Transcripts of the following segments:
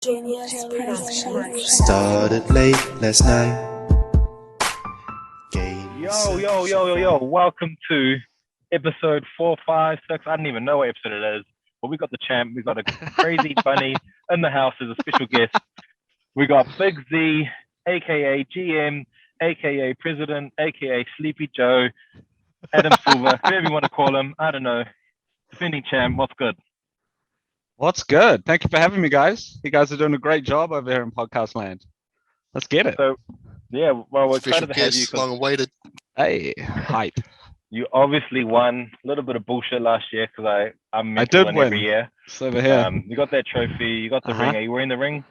Genius Production. Started late last night. Yo. Welcome to episode 4, 5, 6. I don't even know what episode it is, but we got the champ. We got a crazy bunny in the house as a special guest. We got Big Z, aka GM, aka President, aka Sleepy Joe, Adam Silver, whoever you want to call him. I don't know. Defending champ. What's good? What's good? Thank you for having me, guys. You guys are doing a great job over here in podcast land. Let's get it. So, yeah, well, we're Official excited to have you. guest, long awaited. Hey, hype. You obviously won a little bit of bullshit last year because I'm meant I to did win win. every year. It's over here. You got that trophy. You got the ring. Are you wearing the ring?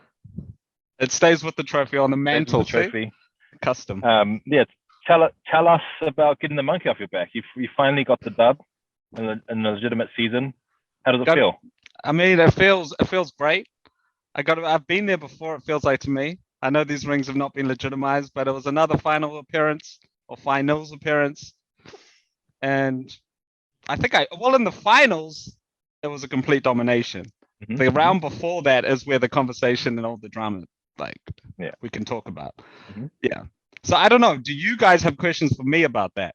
It stays with the trophy on the mantle. The trophy. Custom. Yeah. Tell us about getting the monkey off your back. You finally got the dub in a legitimate season. How does it feel? I mean, it feels great. I've been there before. It feels like to me. I know these rings have not been legitimized, but it was another finals appearance, and I think in the finals it was a complete domination. Mm-hmm. The round before that is where the conversation and all the drama, we can talk about. Mm-hmm. Yeah. So I don't know. Do you guys have questions for me about that?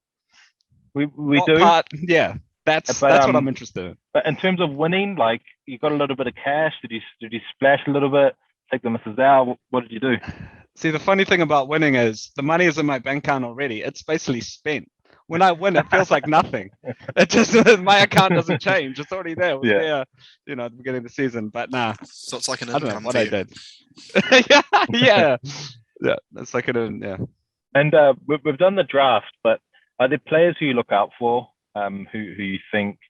We do. Yeah. That's what I'm interested in. But in terms of winning, like you got a little bit of cash. Did you splash a little bit? Take the misses out? What did you do? See, the funny thing about winning is the money is in my bank account already. It's basically spent. When I win, it feels like nothing. It just my account doesn't change. It's already there. It was there, at the beginning of the season. But nah. So it's like an I don't know income what for I you. did. yeah. It's like yeah. And we've done the draft, but are there players who you look out for? Who you think,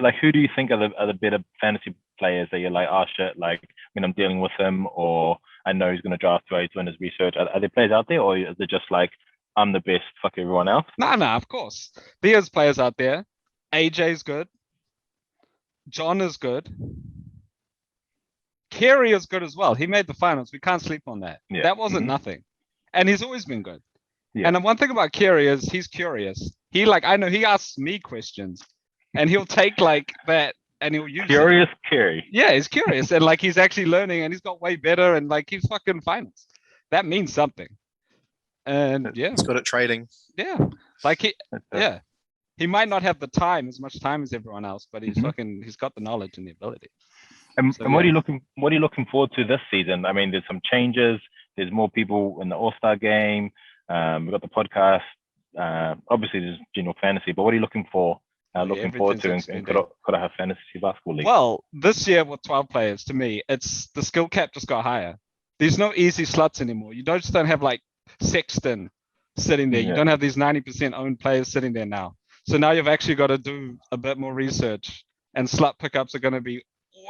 like, who do you think are the better fantasy players that you're like, oh shit, like when I'm dealing with him, or I know he's going to draft too, he's doing his research. Are there players out there, or is it just like I'm the best, fuck everyone else? No, of course. There's players out there. AJ's good. John is good. Kerry is good as well. He made the finals. We can't sleep on that. Yeah. That wasn't nothing. And he's always been good. Yeah. And the one thing about Kerry is he's curious. I know he asks me questions and he'll take like that and he'll use Curious Kerry. Yeah, he's curious and like he's actually learning and he's got way better and like he's fucking finals. That means something. And yeah. He's good at trading. Yeah. Like he might not have the time, as much time as everyone else, but he's he's got the knowledge and the ability. And what are you looking forward to this season? I mean, there's some changes. There's more people in the All-Star game. We've got the podcast. Obviously, there's general fantasy. But what are you looking for? Looking forward to, and could I have fantasy basketball league? Well, this year with 12 players, to me, it's the skill cap just got higher. There's no easy slots anymore. You don't have like Sexton sitting there. You don't have these 90% owned players sitting there now. So now you've actually got to do a bit more research, and slot pickups are going to be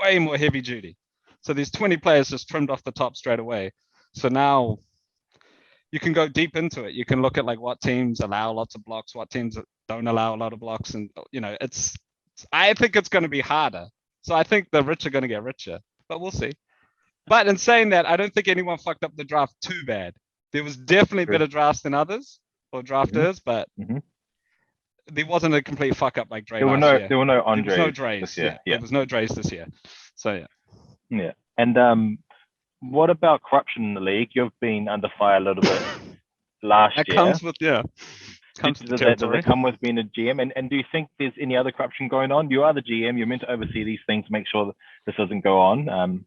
way more heavy duty. So these 20 players just trimmed off the top straight away. So now you can go deep into it. You can look at like what teams allow lots of blocks, what teams don't allow a lot of blocks. And, I think it's going to be harder. So I think the rich are going to get richer, but we'll see. But in saying that, I don't think anyone fucked up the draft too bad. There was definitely better drafts than others or drafters, but there wasn't a complete fuck up like Dre There were no Andres. There was no Dre's this year. There was no Dre's this year. So yeah. Yeah. And what about corruption in the league? You've been under fire a little bit last year. Comes with Does it come with being a GM? And do you think there's any other corruption going on? You are the GM. You're meant to oversee these things, make sure that this doesn't go on.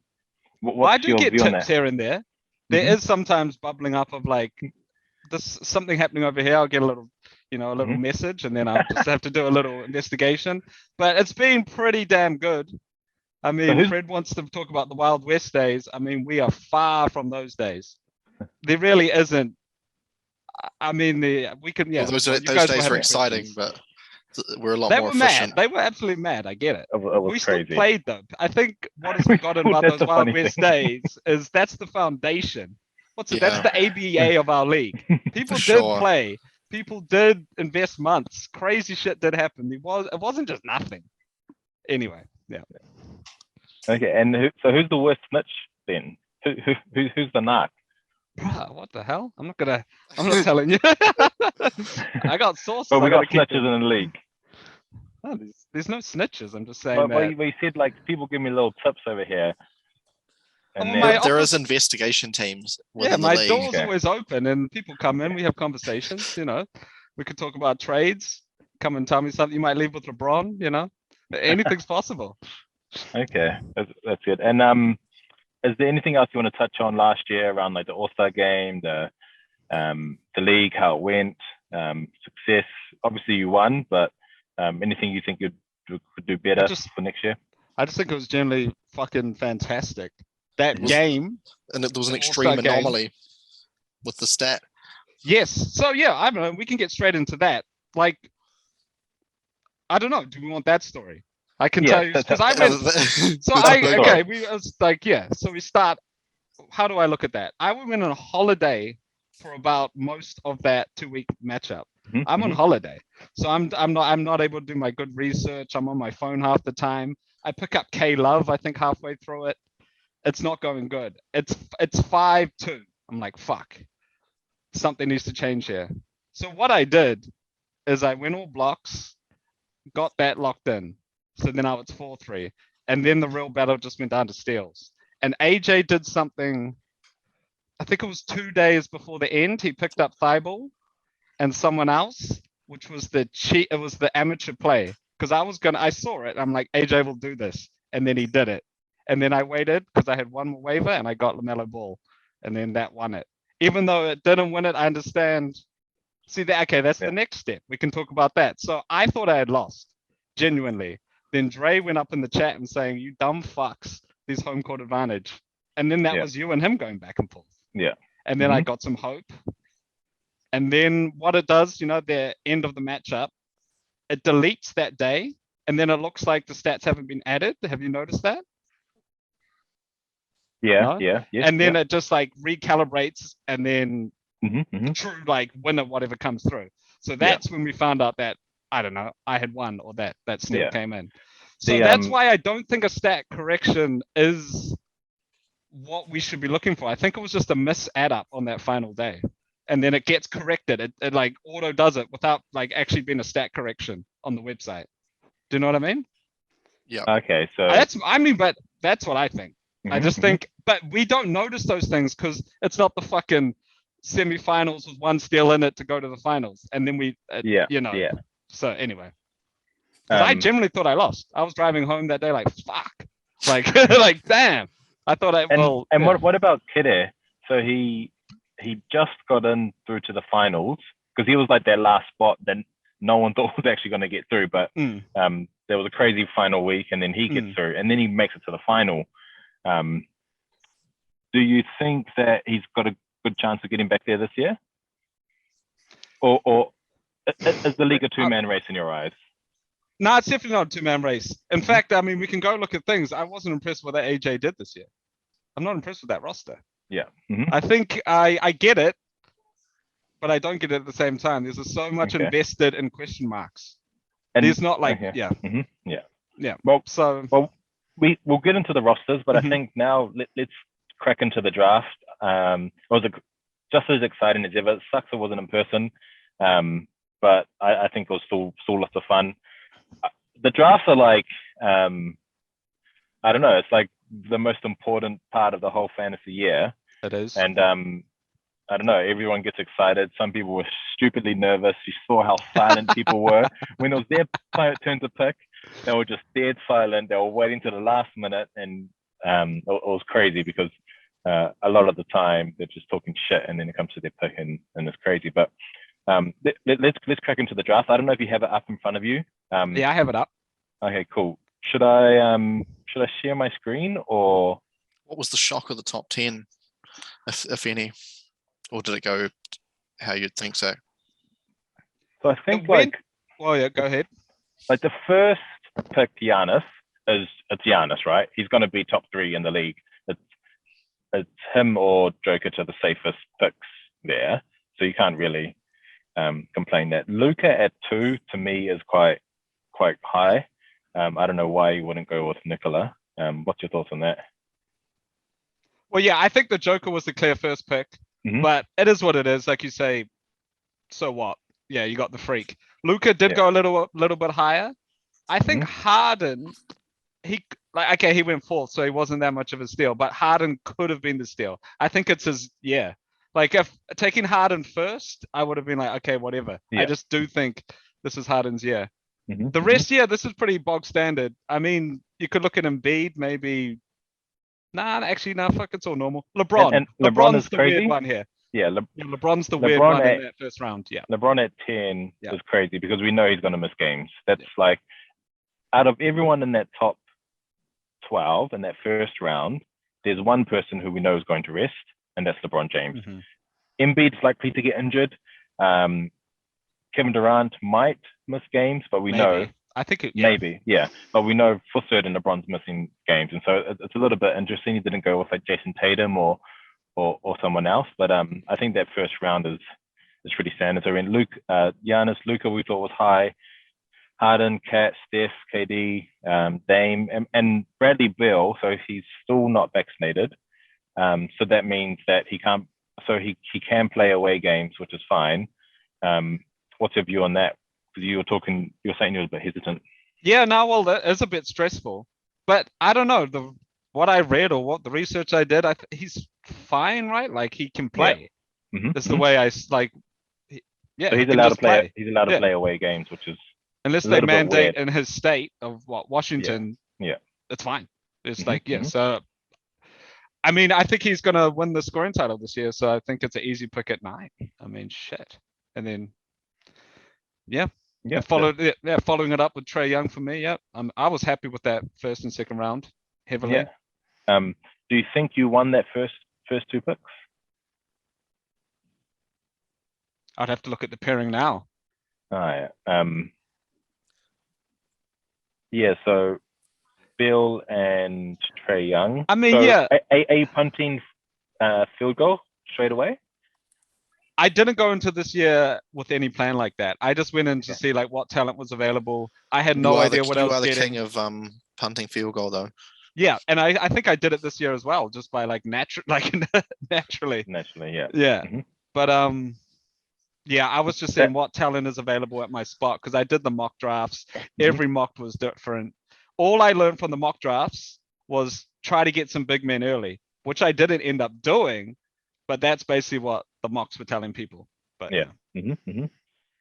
I do get tips here and there. There is sometimes bubbling up of like, this something happening over here. I'll get a little, a little message, and then I'll just have to do a little investigation. But it's been pretty damn good. I mean, Fred wants to talk about the Wild West days. I mean, we are far from those days. There really isn't. I mean, we can. Yeah, Well, those days were exciting, but we're a lot more efficient. Mad. They were absolutely mad. I get it. It was we crazy. Still played them. I think what has forgotten about those Wild West days is that's the foundation. What's it? That's the ABA of our league. People did play. People did invest months. Crazy shit did happen. It wasn't just nothing. Anyway, yeah. Okay, and who's the worst snitch then? Who's the narc? Bruh, what the hell? I'm not telling you. I got sources. But we got snitches in the league. No, there's no snitches. I'm just saying but you said like people give me little tips over here. And Oh, then, my There office- is investigation teams Yeah, within the my league. door's Okay. always open and people come in, we have conversations, We could talk about trades. Come and tell me something you might leave with LeBron, Anything's possible. okay, that's good. And is there anything else you want to touch on last year around like the All-Star game, the league, how it went, success? Obviously you won, but anything you think you could do better for next year? I just think it was generally fucking fantastic. That Was- game. And there was an The extreme All-Star game. anomaly with the stat. Yes. So yeah, I don't know. We can get straight into that. Like, I don't know. Do we want that story? I can tell you because I went. So we was like, yeah. So we start. How do I look at that? I went on a holiday for about most of that 2-week matchup. Mhm, I'm on mhm. holiday, so I'm not able to do my good research. I'm on my phone half the time. I pick up K Love, I think halfway through it. It's not going good. It's 5-2. I'm like, fuck. Something needs to change here. So what I did is I went all blocks, got that locked in. So then now it's 4-3. And then the real battle just went down to steals. And AJ did something, I think it was 2 days before the end. He picked up Thibault and someone else, which was the cheat. It was the amateur play. Because I saw it. I'm like, AJ will do this. And then he did it. And then I waited because I had one more waiver and I got LaMelo Ball. And then that won it. Even though it didn't win it, I understand. See that? Okay, that's the next step. We can talk about that. So I thought I had lost, genuinely. Then Dre went up in the chat and saying, "You dumb fucks, this home court advantage." And then that was you and him going back and forth. Yeah. And then I got some hope. And then what it does, the end of the matchup, it deletes that day. And then it looks like the stats haven't been added. Have you noticed that? Yeah, No? yeah, yes. And then it just like recalibrates and then true like winner whatever comes through. So that's when we found out that I don't know, I had won or that steal came in. So that's why I don't think a stat correction is what we should be looking for. I think it was just a miss add up on that final day. And then it gets corrected. It like auto does it without like actually being a stat correction on the website. Do you know what I mean? Yeah. Okay, so but that's what I think. I just think, but we don't notice those things because it's not the fucking semifinals with one steal in it to go to the finals, and then we, So anyway, 'cause I generally thought I lost. I was driving home that day like fuck, like like damn. I thought what about Kidde? So he just got in through to the finals because he was like their last spot that no one thought was actually going to get through, but there was a crazy final week, and then he gets through, and then he makes it to the final. Do you think that he's got a good chance of getting back there this year? Or is the league a two-man race in your eyes? No, it's definitely not a two-man race. In fact, I mean, we can go look at things. I wasn't impressed with what AJ did this year. I'm not impressed with that roster. Yeah. I think I get it, but I don't get it at the same time. There's so much invested in question marks. And there's not like, yeah. Well, we'll get into the rosters, but I think now let's crack into the draft. It was just as exciting as ever. It sucks it wasn't in person, but I think it was still lots of fun. The drafts are like, I don't know, it's like the most important part of the whole fantasy year. It is. And I don't know, everyone gets excited. Some people were stupidly nervous. You saw how silent people were. When it was their turn to pick, they were just dead silent. They were waiting to the last minute, and it was crazy because a lot of the time they're just talking shit, and then it comes to their pick, and it's crazy. But let's crack into the draft. I don't know if you have it up in front of you. Yeah, I have it up. Okay, cool. Should I share my screen, or what was the shock of the top 10, if any, or did it go how you'd think so? So I think go ahead. Like the first pick, Giannis, it's Giannis, right? He's going to be top 3 in the league. It's him or Jokic are the safest picks there, so you can't really complain that. Luka at 2 to me is quite high. I don't know why you wouldn't go with Nikola. What's your thoughts on that? Well, yeah, I think the Joker was the clear first pick, but it is what it is. Like you say, so what? Yeah, you got the freak. Luka did go a little bit higher. I think Harden he went fourth, so he wasn't that much of a steal, but Harden could have been the steal. I think it's his, yeah. Like if taking Harden first, I would have been like, okay, whatever. Yeah. I just do think this is Harden's year. Mhm, The rest, this is pretty bog standard. I mean, you could look at Embiid, maybe. Nah, actually, no, fuck, it's all normal. LeBron. And LeBron is the crazy. weird one here. Yeah, LeBron's the weird LeBron one at- in that first round. Yeah. LeBron at 10 Yeah. is crazy because we know he's going to miss games. That's like, out of everyone in that top 12 in that first round, there's one person who we know is going to rest, and that's LeBron James. Mhm. Embiid's likely to get injured. Kevin Durant might miss games, but we know I think maybe, yeah. But we know for certain LeBron's missing games, and so it's a little bit interesting. He didn't go with like Jason Tatum or someone else, but I think that first round is pretty standard. So in Giannis, Luka, we thought was high. Harden, Kat, Steph, KD, Dame, and Bradley Beal. So he's still not vaccinated. So that means that he can't. So he can play away games, which is fine. What's your view on that? Because you were saying you were a bit hesitant. Yeah, no, well, that is a bit stressful, but I don't know what I read or what the research I did. He's fine, right? Like he can play. Mhm, That's the way I like. Yeah, So he he's can allowed to just play. He's allowed to Yeah. play away games, which is unless a they little bit mandate weird. in his state of Washington. Yeah. It's fine. It's Mhm, like, yeah. mhm. So, I mean, I think he's gonna win the scoring title this year. So I think it's an easy pick at 9. I mean, shit. And then, Yeah. following it up with Trae Young for me. Yeah, I was happy with that first and second round heavily. Yeah. Do you think you won that first 2 picks? I'd have to look at the pairing now. All right. Yeah. So Bill and Trae Young. I mean, so yeah. A punting field goal straight away. I didn't go into this year with any plan like that. I just went in to Okay. see like what talent was available. I had no You are idea what I you was are the getting. king of punting field goal though. Yeah, and I think I did it this year as well, just by like naturally. Naturally, yeah. Yeah, Mhm. but yeah, I was just saying what talent is available at my spot because I did the mock drafts. Every mock was different. All I learned from the mock drafts was try to get some big men early, which I didn't end up doing, but that's basically what the mocks were telling people. But Yeah. Mhm, mhm.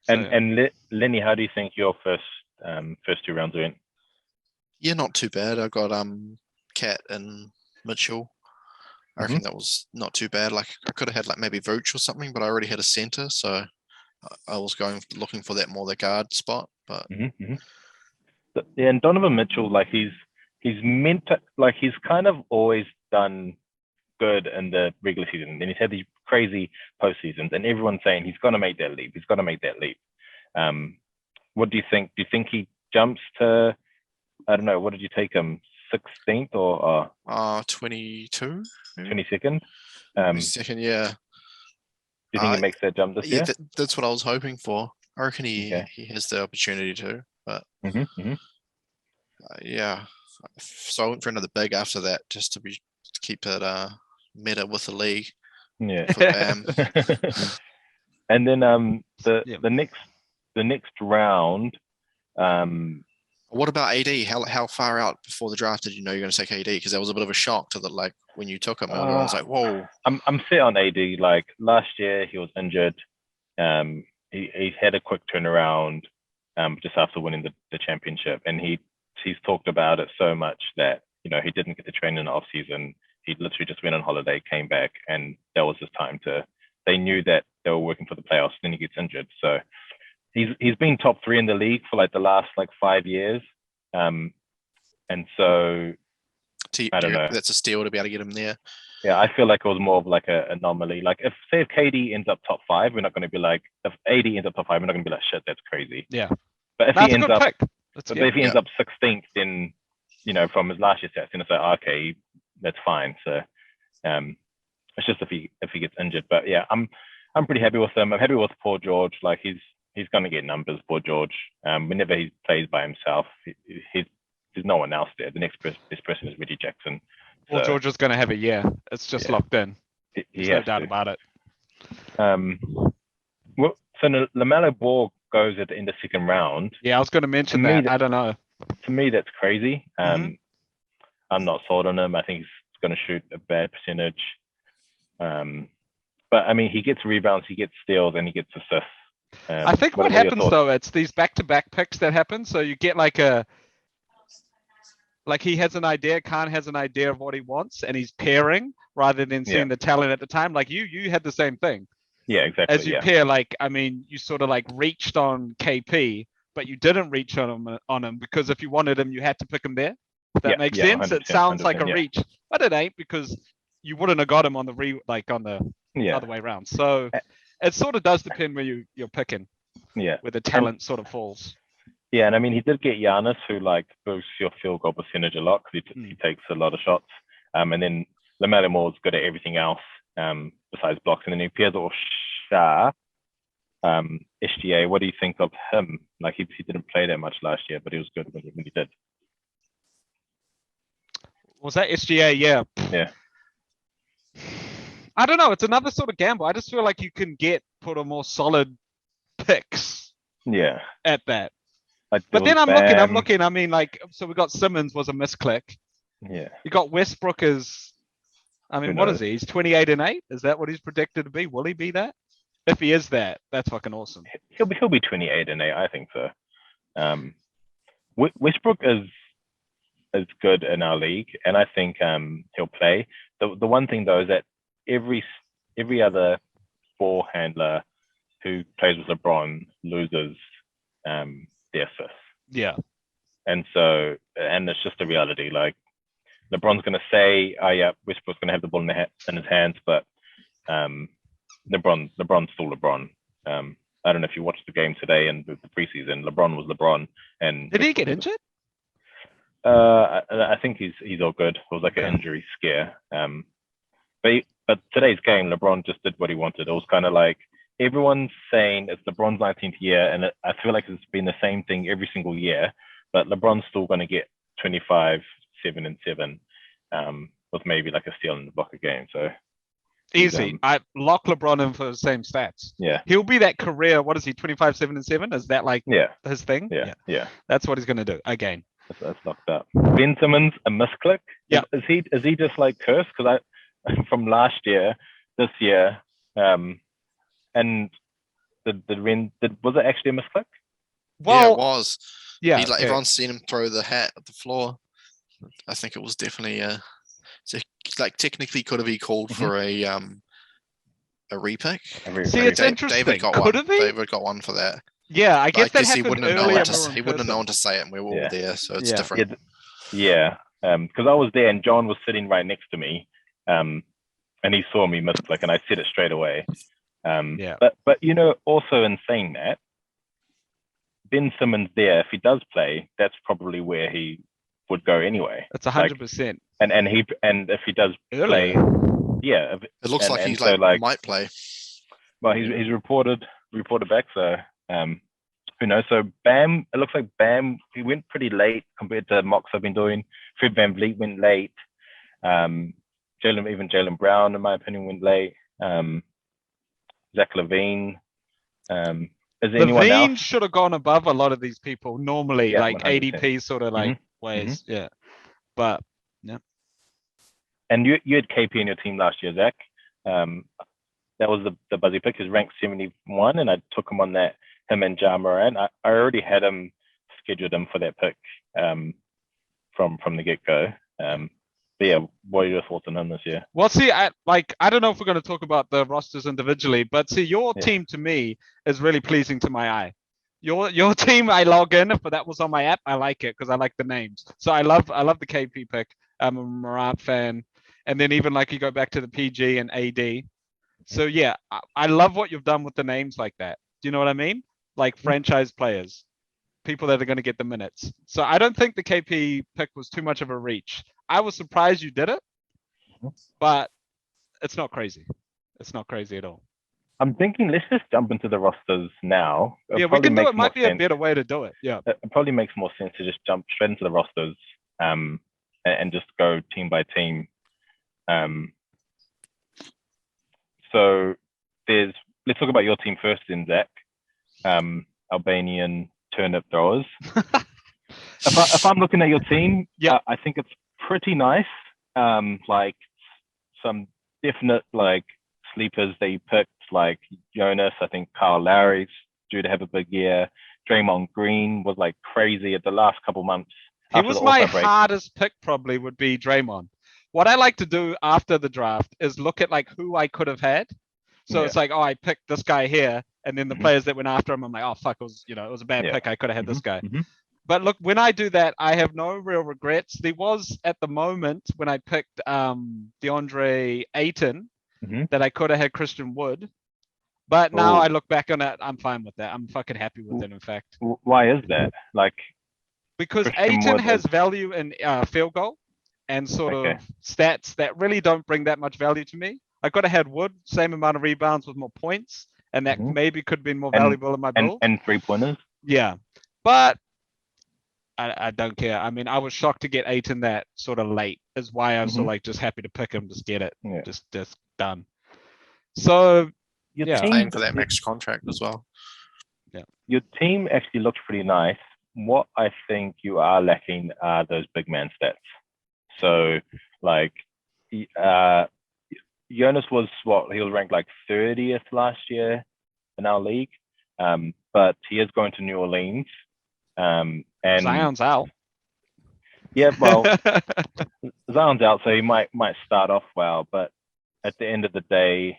So, And Lenny, how do you think your first 2 rounds went? Yeah, not too bad. I got Cat and Mitchell. I reckon that was not too bad. Like I could have had like maybe Vooch or something, but I already had a center, so I was looking for that more the guard spot. But Yeah, and Donovan Mitchell, like he's meant to, like he's kind of always done good in the regular season, and he's had these crazy postseasons, and everyone's saying he's gonna make that leap. He's gonna make that leap. What do you think? Do you think he jumps to? I don't know. What did you take him? 16th or 22, 22nd? second, yeah. Do you think he makes that jump this year? That's what I was hoping for. I reckon he has the opportunity to, but yeah. So I went for another big after that just to keep it meta with the league. Yeah. For Bam. And then the next round. What about AD? How far out before the draft did you know you're going to take AD? Because that was a bit of a shock to like when you took him. I was like, whoa. I'm set on AD. Like last year, he was injured. He had a quick turnaround just after winning the championship, and he's talked about it so much that he didn't get to train in the off season. He literally just went on holiday, came back, and that was his time to. They knew that they were working for the playoffs. Then he gets injured, so. He's been top 3 in the league for like the last 5 years, and so I don't know. That's a steal to be able to get him there. Yeah, I feel like it was more of like an anomaly. Like if KD ends up top 5, we're not going to be like. If AD ends up top 5, we're not going to be like shit. That's crazy. Yeah. But if he ends up, if he ends up 16th, then from his last year's stats, then it's like okay, that's fine. So, it's just if he gets injured. But yeah, I'm pretty happy with him. I'm happy with Paul George. Like he's going to get numbers, Paul George. Whenever he plays by himself, there's no one else there. The next best person is Reggie Jackson. Paul George is going to have a year. It's just locked in. There's no doubt about it. Well, so LaMelo Ball goes at the end of second round. Yeah, I was going to mention that. I don't know. To me, that's crazy. I'm not sold on him. I think he's going to shoot a bad percentage. But I mean, he gets rebounds, he gets steals, and he gets assists. I think what happens though, it's these back-to-back picks that happen. So you get like he has an idea, Khan has an idea of what he wants, and he's pairing rather than seeing the talent at the time. Like you had the same thing. Yeah, exactly. As you pair, like, I mean, you sort of like reached on KP, but you didn't reach on him because if you wanted him, you had to pick him there. If that makes sense. It sounds like a reach, but it ain't because you wouldn't have got him on the other way around. So it sort of does depend where you're picking. Yeah. Where the talent sort of falls. Yeah, and I mean, he did get Giannis, who like boosts your field goal percentage a lot because he takes a lot of shots. And then LaMelo Moore's good at everything else besides blocks. And then he pairs off Shah, SGA. What do you think of him? Like he didn't play that much last year, but he was good when he did. Was that SGA? Yeah. Yeah. I don't know. It's another sort of gamble. I just feel like you can put a more solid picks. Yeah. At that. Like but then I'm looking. I mean, like, so we got Simmons was a misclick. Yeah. You got Westbrook as, I mean, what is he? He's 28-8. Is that what he's predicted to be? Will he be that? If he is that, that's fucking awesome. He'll be 28-8. I think so. Westbrook is good in our league, and I think he'll play. The one thing though is that every other ball handler who plays with LeBron loses the assists. Yeah. And it's just a reality. Like LeBron's going to say, "Oh yeah, Westbrook's going to have the ball in his hands," but LeBron's still LeBron. I don't know if you watched the game today and the preseason. LeBron was LeBron. And did he get injured? I think he's all good. It was like an injury scare. But today's game, LeBron just did what he wanted. It was kind of like everyone's saying it's LeBron's 19th year, and I feel like it's been the same thing every single year. But LeBron's still going to get 25, 7 and 7, with maybe like a steal in the block a game. So easy. I lock LeBron in for the same stats. Yeah. He'll be that career. What is he? 25, 7 and 7. Is that like his thing? Yeah. That's what he's going to do again. That's locked up. Ben Simmons, a misclick. Yeah. Is he just like cursed? Because from last year, this year, and was it actually a misclick? Well, yeah, it was. Yeah. Everyone's seen him throw the hat at the floor. I think it was definitely technically could have he called for a repick. See, it's interesting. David got could one. David got one for that. Yeah, I guess that he wouldn't have known he wouldn't have known to say it, and we were all there, so it's different. Yeah, because I was there, and John was sitting right next to me, and he saw me misclick, and I said it straight away. But you know, also in saying that, Ben Simmons there, if he does play, that's probably where he would go anyway. That's 100%. And if he does play, yeah, it looks like he might play. Well, he's reported back, so who knows? So Bam, it looks like Bam, he went pretty late compared to mocks I've been doing. Fred VanVleet went late. Jaylen Brown, in my opinion, went late. Zach LaVine. Is there anyone else? LaVine should have gone above a lot of these people normally, like 100%. ADP sort of like ways. Yeah. But yeah. And you had KP in your team last year, Zach. That was the buzzy pick. He's ranked 71, and I took him on that. Him and Ja Morant. I already had him scheduled him for that pick from the get go. But yeah, what are your thoughts on him this year? Well, see, I don't know if we're going to talk about the rosters individually, but see, your team to me is really pleasing to my eye. Your team, I log in, if that was on my app, I like it because I like the names. So I love the KP pick. I'm a Morant fan, and then even like you go back to the PG and AD. So yeah, I love what you've done with the names like that. Do you know what I mean? Like franchise players, people that are going to get the minutes. So I don't think the KP pick was too much of a reach. I was surprised you did it, but it's not crazy. It's not crazy at all. I'm thinking let's just jump into the rosters now. Yeah, we can do it. Might be a better way to do it. Yeah. It probably makes more sense to just jump straight into the rosters and just go team by team. So let's talk about your team first then, Zach. Albanian turnip throwers. If I'm looking at your team, I think it's pretty nice. Like some definite like sleepers that you picked, like Jonas. I think Kyle Lowry's due to have a big year. Draymond Green was like crazy at the last couple months. He after was the my All-Star break. hardest pick probably would be Draymond. What I like to do after the draft is look at like who I could have had. So it's like, oh, I picked this guy here, and then the players that went after him, I'm like, oh fuck, it was a bad pick. I could have had this guy. But look, when I do that, I have no real regrets. There was at the moment when I picked DeAndre Ayton that I could have had Christian Wood. But now I look back on it, I'm fine with that. I'm fucking happy with it, in fact. Why is that? Like, because Christian Ayton Wood has is- value in field goal and sort of stats that really don't bring that much value to me. I could have had Wood, same amount of rebounds with more points, and that maybe could have been more valuable in my build. And 3-pointers. Yeah, but I don't care. I mean, I was shocked to get Ayton that sort of late. Is why I was sort of like just happy to pick him, just get it, just done. So Your Paying team, for that max contract as well. your team actually looks pretty nice. What I think you are lacking are those big man stats. So, like, Jonas was he was ranked like 30th last year in our league, but he is going to New Orleans. And Zion's out. Yeah, well, Zion's out, so he might start off well, but at the end of the day,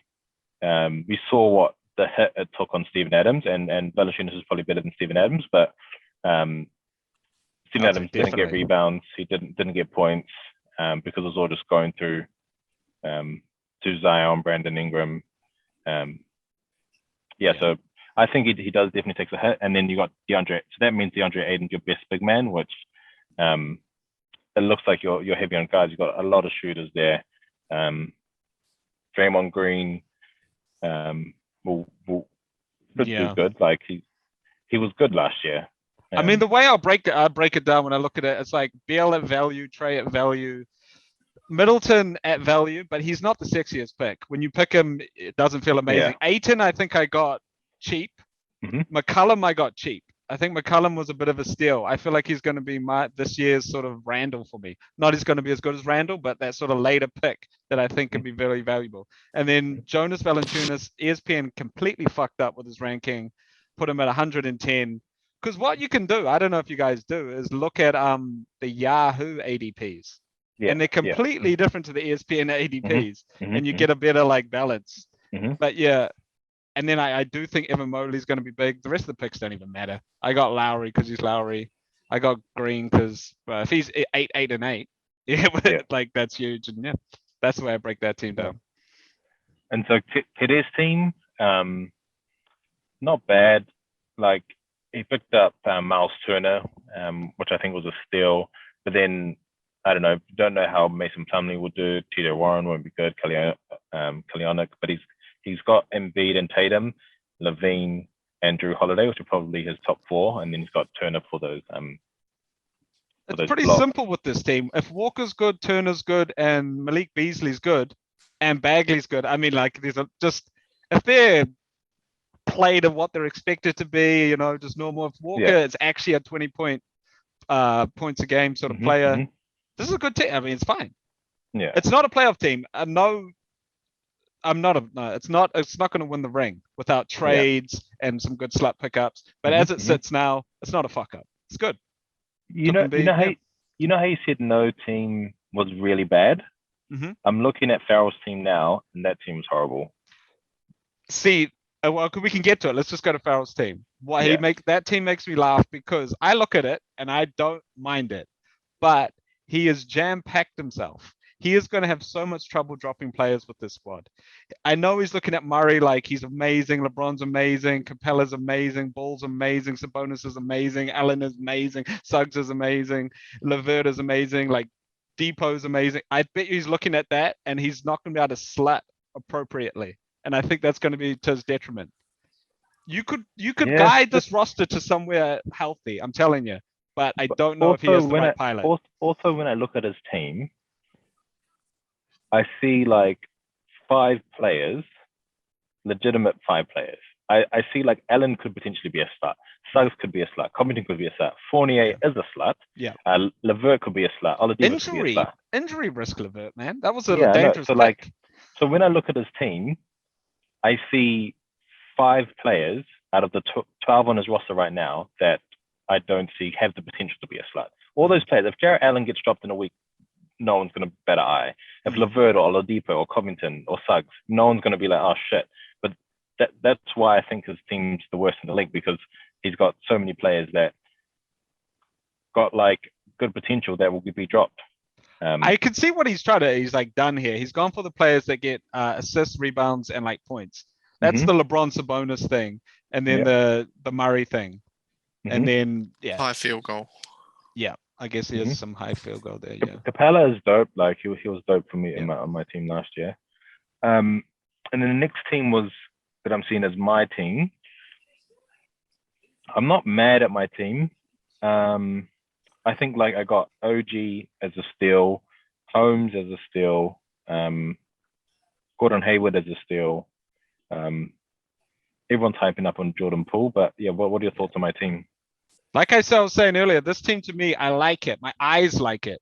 we saw what the hit it took on Steven Adams, and Valanciunas is probably better than Steven Adams, but Steven Adams didn't get rebounds, he didn't get points, because it was all just going through to Zion, Brandon Ingram. So I think he does definitely takes a hit, and then you got DeAndre. So that means DeAndre Ayton's your best big man, which it looks like you're heavy on guards. You've got a lot of shooters there. Draymond Green will do good. Like he was good last year. I mean, the way I'll break it down when I look at it, it's like Beal at value, Trey at value, Middleton at value, but he's not the sexiest pick. When you pick him, it doesn't feel amazing. Ayton, I think I got cheap. McCollum, I got cheap. I think McCollum was a bit of a steal. I feel like he's going to be this year's sort of Randall for me. Not he's going to be as good as Randall, but that sort of later pick that I think can be very valuable. And then Jonas Valanciunas, ESPN completely fucked up with his ranking, put him at 110. Because what you can do, I don't know if you guys do, is look at the Yahoo ADPs. And they're completely different to the ESPN ADPs. And you get a better like balance. But yeah. And then I do think Evan Mobley's going to be big. The rest of the picks don't even matter. I got Lowry because he's Lowry. I got Green because if he's 8, 8, and 8, like that's huge. And that's the way I break that team down. And so today's team, not bad. Like he picked up Miles Turner, which I think was a steal. But then I don't know how Mason Plumlee would do. T.J. Warren won't be good. Kalyanik, but he's got Embiid and Tatum, Levine, and Drew Holiday, which are probably his top 4, and then he's got Turner for those. It's pretty simple with this team. If Walker's good, Turner's good, and Malik Beasley's good, and Bagley's good. I mean, like these are just if they're played at what they're expected to be, just normal. If Walker is actually a 20 points a game sort of player, this is a good team. I mean, it's fine. Yeah, it's not a playoff team. It's not going to win the ring without trades and some good slut pickups. But as it sits now, it's not a fuck up. It's good. You know how you said no team was really bad. I'm looking at Farrell's team now, and that team is horrible. See, well, we can get to it. Let's just go to Farrell's team. That team makes me laugh because I look at it and I don't mind it, but he has jam-packed himself. He is going to have so much trouble dropping players with this squad. I know he's looking at Murray like he's amazing. LeBron's amazing. Capella's amazing. Ball's amazing. Sabonis is amazing. Allen is amazing. Suggs is amazing. LeVert is amazing. Like Depot's amazing. I bet he's looking at that and he's not going to be able to slut appropriately. And I think that's going to be to his detriment. You could guide this roster to somewhere healthy. I'm telling you. But I don't know if he has the right pilot. Also, when I look at his team, I see like 5 players, legitimate 5 players. I see like Allen could potentially be a slut. Suggs could be a slut. Covington could be a slut. Fournier is a slut. Yeah. Levert could be a slut. Oladipo could be a slut. Injury risk, Levert, man. That was a Yeah, dangerous so pick. like, so when I look at his team, I see 5 players out of the 12 on his roster right now that I don't see have the potential to be a slut. All those players, if Jarrett Allen gets dropped in a week, no one's going to bat an eye. If Levert or Oladipo or Covington or Suggs, no one's going to be like, oh shit. But that's why I think his team's the worst in the league, because he's got so many players that got like good potential that will be dropped. I can see what he's like done here. He's gone for the players that get assists, rebounds, and like points. That's the LeBron Sabonis thing, and then the Murray thing, and then high field goal. Yeah, I guess he has some high field goal there. Yeah, Capella is dope. Like he was dope for me on my team last year. And then the next team that I'm seeing as my team. I'm not mad at my team. I think like I got OG as a steal, Holmes as a steal, Gordon Hayward as a steal. Everyone's hyping up on Jordan Poole, but yeah, what are your thoughts on my team? Like I was saying earlier, this team to me, I like it. My eyes like it.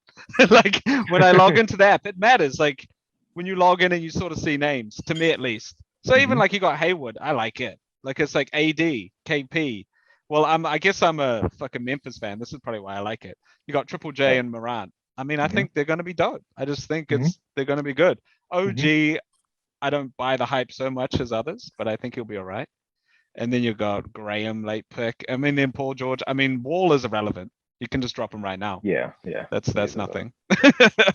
Like when I log into the app, it matters. Like when you log in and you sort of see names, to me at least. So even like you got Hayward, I like it. Like it's like AD, KP. Well, I guess I'm a fucking Memphis fan. This is probably why I like it. You got Triple J and Morant. I mean, I think they're going to be dope. I just think they're going to be good. OG, I don't buy the hype so much as others, but I think he'll be all right. And then you got Graham, late pick. I mean, then Paul George. I mean, Wall is irrelevant. You can just drop him right now. Yeah. That's nothing.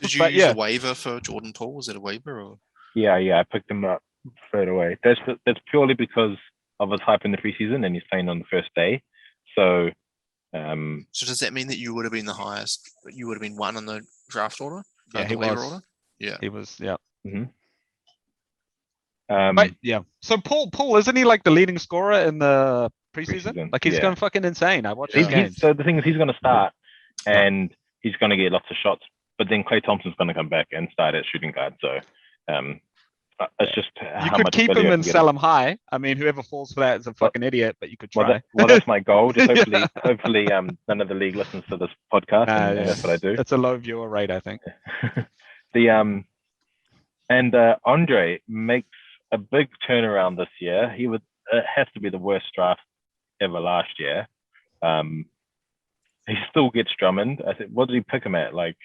Did you use a waiver for Jordan Poole? Was it a waiver or? Yeah. I picked him up straight away. That's purely because of his hype in the preseason, and he's playing on the first day. So. So does that mean that you would have been the highest? You would have been 1 on the draft order? Yeah, he was. Order? Yeah, he was. Yeah. But yeah. So Paul, isn't he like the leading scorer in the preseason? Like he's going fucking insane. I watched his games. So the thing is, he's going to start, and he's going to get lots of shots. But then Klay Thompson's going to come back and start at shooting guard. So it's just you could keep him and sell him high. I mean, whoever falls for that is a fucking idiot. But you could try. Well, that's my goal. Just hopefully, none of the league listens to this podcast, and that's what I do. It's a low viewer rate, I think. Andre makes a big turnaround this year. It has to be the worst draft ever last year. He still gets Drummond. I think, what did he pick him at? Like,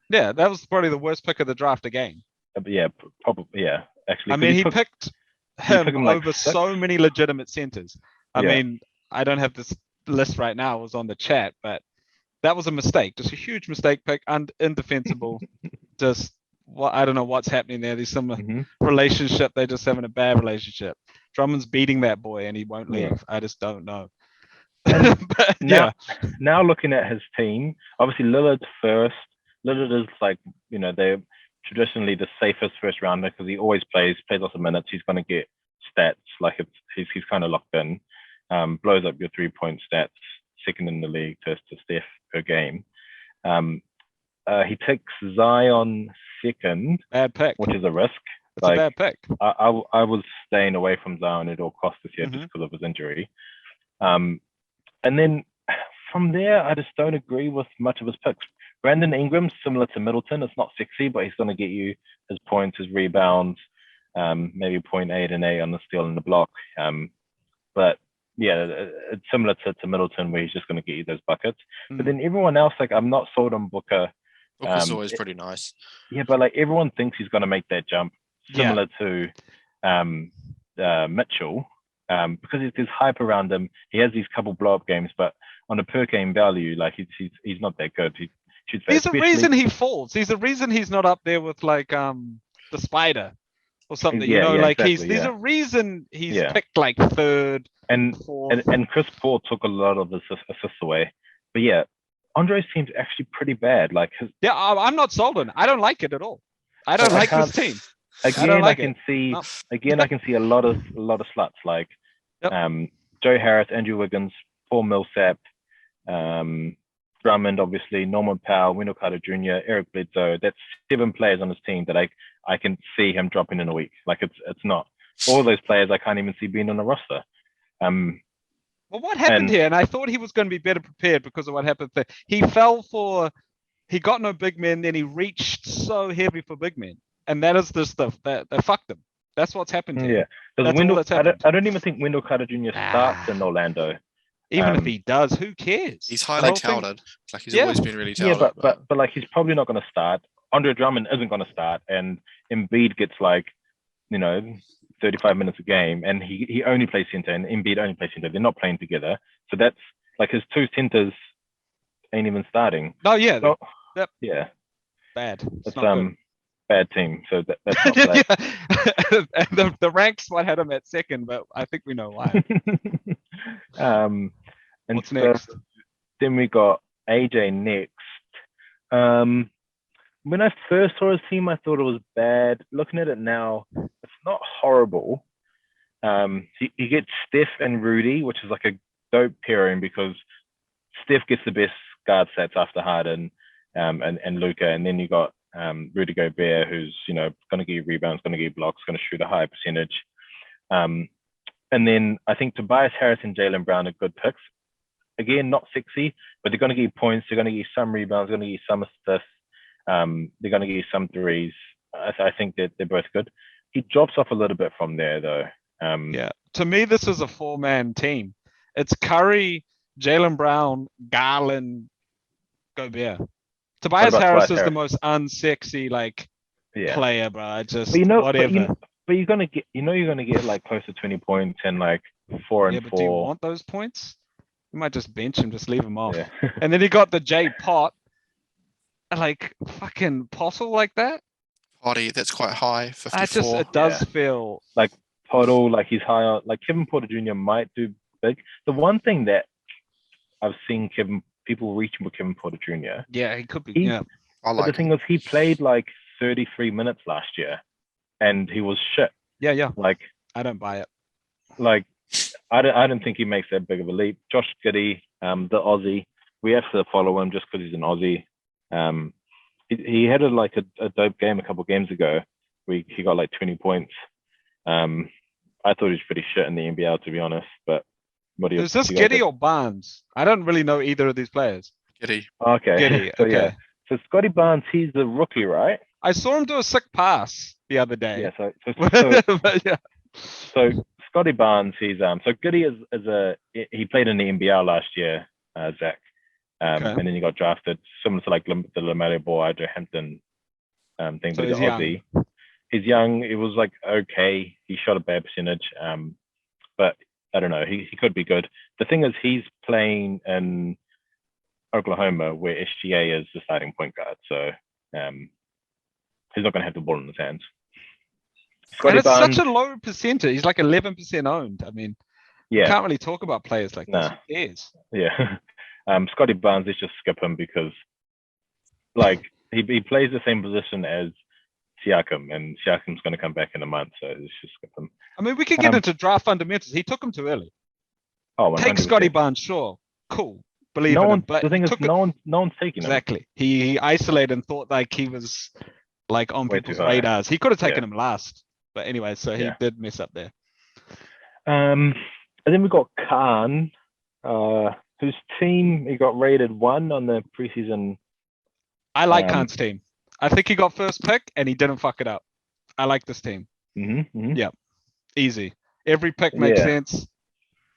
yeah, that was probably the worst pick of the draft again. Yeah, probably. Yeah, actually. I mean, he picked him like over 6? So many legitimate centers. I mean, I don't have this list right now. It was on the chat, but that was a mistake. Just a huge mistake pick, indefensible. Just I don't know what's happening there. There's some relationship. They're just having a bad relationship. Drummond's beating that boy, and he won't leave. I just don't know. But, now looking at his team, obviously Lillard's first. Lillard is like, they're traditionally the safest first rounder because he always plays lots of minutes. He's going to get stats like he's kind of locked in. Blows up your 3-point stats, second in the league to Steph per game. He takes Zion second, bad pick, which is a risk. It's a bad pick. I was staying away from Zion at all costs this year just because of his injury. And then from there, I just don't agree with much of his picks. Brandon Ingram, similar to Middleton, it's not sexy, but he's going to get you his points, his rebounds, maybe 0.8 and 8 on the steal and the block. But yeah, it's similar to Middleton, where he's just going to get you those buckets. But then everyone else, like, I'm not sold on Booker. Booker's always pretty nice. Yeah, but like everyone thinks he's going to make that jump, similar to Mitchell. Because there's hype around him. He has these couple blow-up games, but on a per-game value, like he's not that good. There's a reason he falls. There's a reason he's not up there with like the Spider or something. Exactly, there's a reason he's picked like third and fourth. And Chris Paul took a lot of his assists away. But yeah, Andre's team's actually pretty bad. Like I'm not sold on it. I don't like it at all. I don't like this team. Again, I can see a lot of sluts like Joe Harris, Andrew Wiggins, Paul Millsap, Drummond, obviously, Norman Powell, Wendell Carter Jr., Eric Bledsoe. That's 7 players on his team that I can see him dropping in a week. Like it's not all those players I can't even see being on the roster. Well, what happened And- here? And I thought he was going to be better prepared because of what happened there. He got no big men, then he reached so heavy for big men. And that is the stuff that fucked him. That's what's happened here. Yeah, because That's all that's I happened. don't even think Wendell Carter Jr. starts in Orlando. Even if he does, who cares? He's The highly whole thing- touted. Like he's Yeah. always been really Yeah, touted. but like he's probably not going to start. Andre Drummond isn't going to start, and Embiid gets like 35 minutes a game, and he only plays center, and Embiid only plays center. They're not playing together, so that's like his two centers ain't even starting. No, yeah, So, Yep. yeah, bad. It's it's not good. bad team. So that's not bad. Yeah. the ranks might had him at second, but I think we know why. And What's so next? then we got AJ next. When I first saw his team, I thought it was bad. Looking at it now, it's not horrible. He gets Steph and Rudy, which is like a dope pairing because Steph gets the best guard stats after Harden and Luka, and then you got Rudy Gobert, who's going to give you rebounds, going to give you blocks, going to shoot a high percentage. And then I think Tobias Harris and Jaylen Brown are good picks. Again, not sexy, but they're going to give you points. They're going to give you some rebounds. They're going to give you some assists. They're going to give you some threes. I think that they're both good. He drops off a little bit from there, though. Yeah. To me, this is a four-man team. It's Curry, Jaylen Brown, Garland, Gobert. Tobias about Harris Tobias is the Harris? most unsexy Yeah. player, bro. I just But whatever. But you're gonna get, you're gonna get like close to 20 points and like 4 Yeah, and but do you 4. want those points? You might just bench him, just leave him off. Yeah. And then he got the J Pot, like fucking Pottle like that. Potty, that's quite high, I 54. just it does Yeah. feel Total, like he's high on, like Kevin Porter Jr. might do big. The one thing that I've seen people reaching for Kevin Porter Jr. yeah, he could be. He- Yeah. I But the like thing him. was, he played like 33 minutes last year, and he was shit. Yeah. Like I don't buy it. I don't think he makes that big of a leap. Josh Giddey, the Aussie, we have to follow him just because he's an Aussie. He had a dope game a couple games ago. He got like 20 points. I thought he was pretty shit in the NBL, to be honest. But what do you? Is this you guys Giddy or Barnes? I don't really know either of these players. Giddy. Okay. Giddy, So, okay. yeah. So Scotty Barnes, he's the rookie, right? I saw him do a sick pass the other day. Yeah. So But yeah. So Scotty Barnes, he's so Goody he played in the NBL last year, Zach, Okay. and then he got drafted, similar to like the LaMelo Ball, Andre Hampton thing, So but he's he's young. Aussie. He's young. It was like okay. He shot a bad percentage, but I don't know. He could be good. The thing is, he's playing in Oklahoma, where SGA is the starting point guard, so he's not going to have the ball in his hands. And Scotty it's Barnes, such a low percentage. He's like 11% owned. I mean, yeah. can't really talk about players like this. Nah. Who cares? Yeah. Scotty Barnes, let's just skip him because like he plays the same position as Siakam, and Siakam's going to come back in a month, so let's just skip him. I mean, we could get Um, into draft fundamentals. He took him too early. Oh, Take 100%. Scotty Barnes, sure. Cool. Believe No in one. him. But The thing he is, took it- no one's taking him. Exactly. He isolated and thought like he was like on Way people's too high. radars. He could have taken Yeah. him last. But anyway, so he Yeah. did mess up there. And then we got Khan, whose team he got rated 1 on the preseason. I like Um, Khan's team. I think he got first pick and he didn't fuck it up. I like this team. Yeah. Easy. Every pick makes Yeah. sense.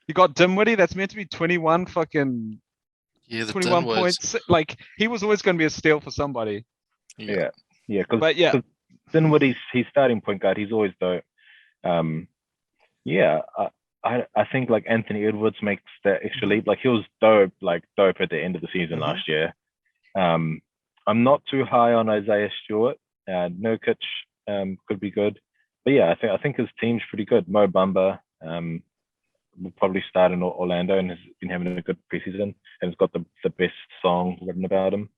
You got Dimwitty, that's meant to be 21 fucking Yeah, the 21 Dinwoods. points. Like he was always going to be a steal for somebody. Yeah. Because But yeah, Dinwiddie's he's starting point guard. He's always dope. Yeah. I think like Anthony Edwards makes that extra leap. Like he was dope at the end of the season Mhm. last year. I'm not too high on Isaiah Stewart. Nurkic could be good, but yeah, I think his team's pretty good. Mo Bamba will probably start in Orlando and has been having a good preseason and has got the best song written about him.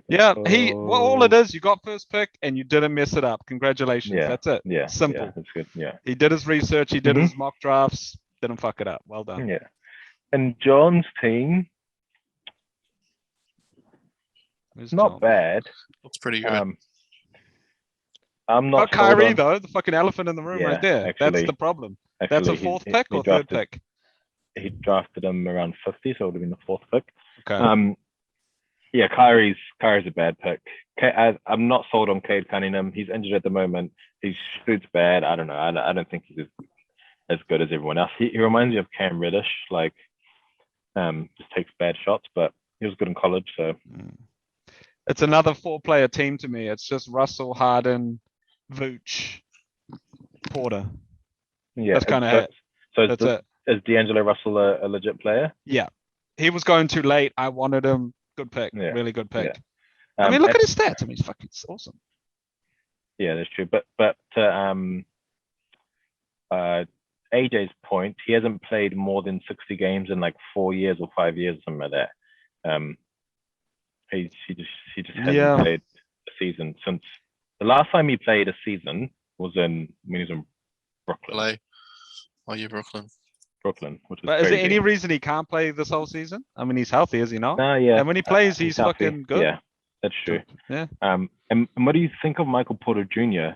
yeah. All it is, you got first pick and you didn't mess it up. Congratulations. Yeah, That's it. Yeah, Simple. Yeah, that's good. Yeah, He did his research. He did Mhm. his mock drafts. Didn't fuck it up. Well done. yeah. And John's team, Where's not John? bad. Looks pretty good. I'm Not not sold Kyrie on. though, the fucking elephant in the room right Yeah, there. That's actually- the problem. That's a Actually, fourth he pick or third drafted. pick. He drafted him around 50, so it would have been the fourth pick. Okay. Yeah, Kyrie's a bad pick. I'm not sold on Cade Cunningham. He's injured at the moment. His shoot's bad. I don't know. I don't think he's as good as everyone else. He reminds me of Cam Reddish, like just takes bad shots, but he was good in college. So It's another 4-player team to me. It's just Russell, Harden, Vooch, Porter. yeah, That's kind of it. So That's it. Is D'Angelo Russell a legit player? Yeah. He was going too late. I wanted him. Good pick. Yeah. Really good pick. Yeah. I mean, look at his stats. I mean, he's fucking awesome. Yeah, that's true. But AJ's point, he hasn't played more than 60 games in like 4 years or 5 years, something like that. He just hasn't played a season since the last time he played a season was when he was in Brooklyn. LA. Oh, yeah, Brooklyn. Which was But is crazy. there any reason he can't play this whole season? I mean, he's healthy, is he not? Yeah. And when he plays, he's healthy. fucking good. Yeah, that's true. Yeah. And what do you think of Michael Porter Jr.?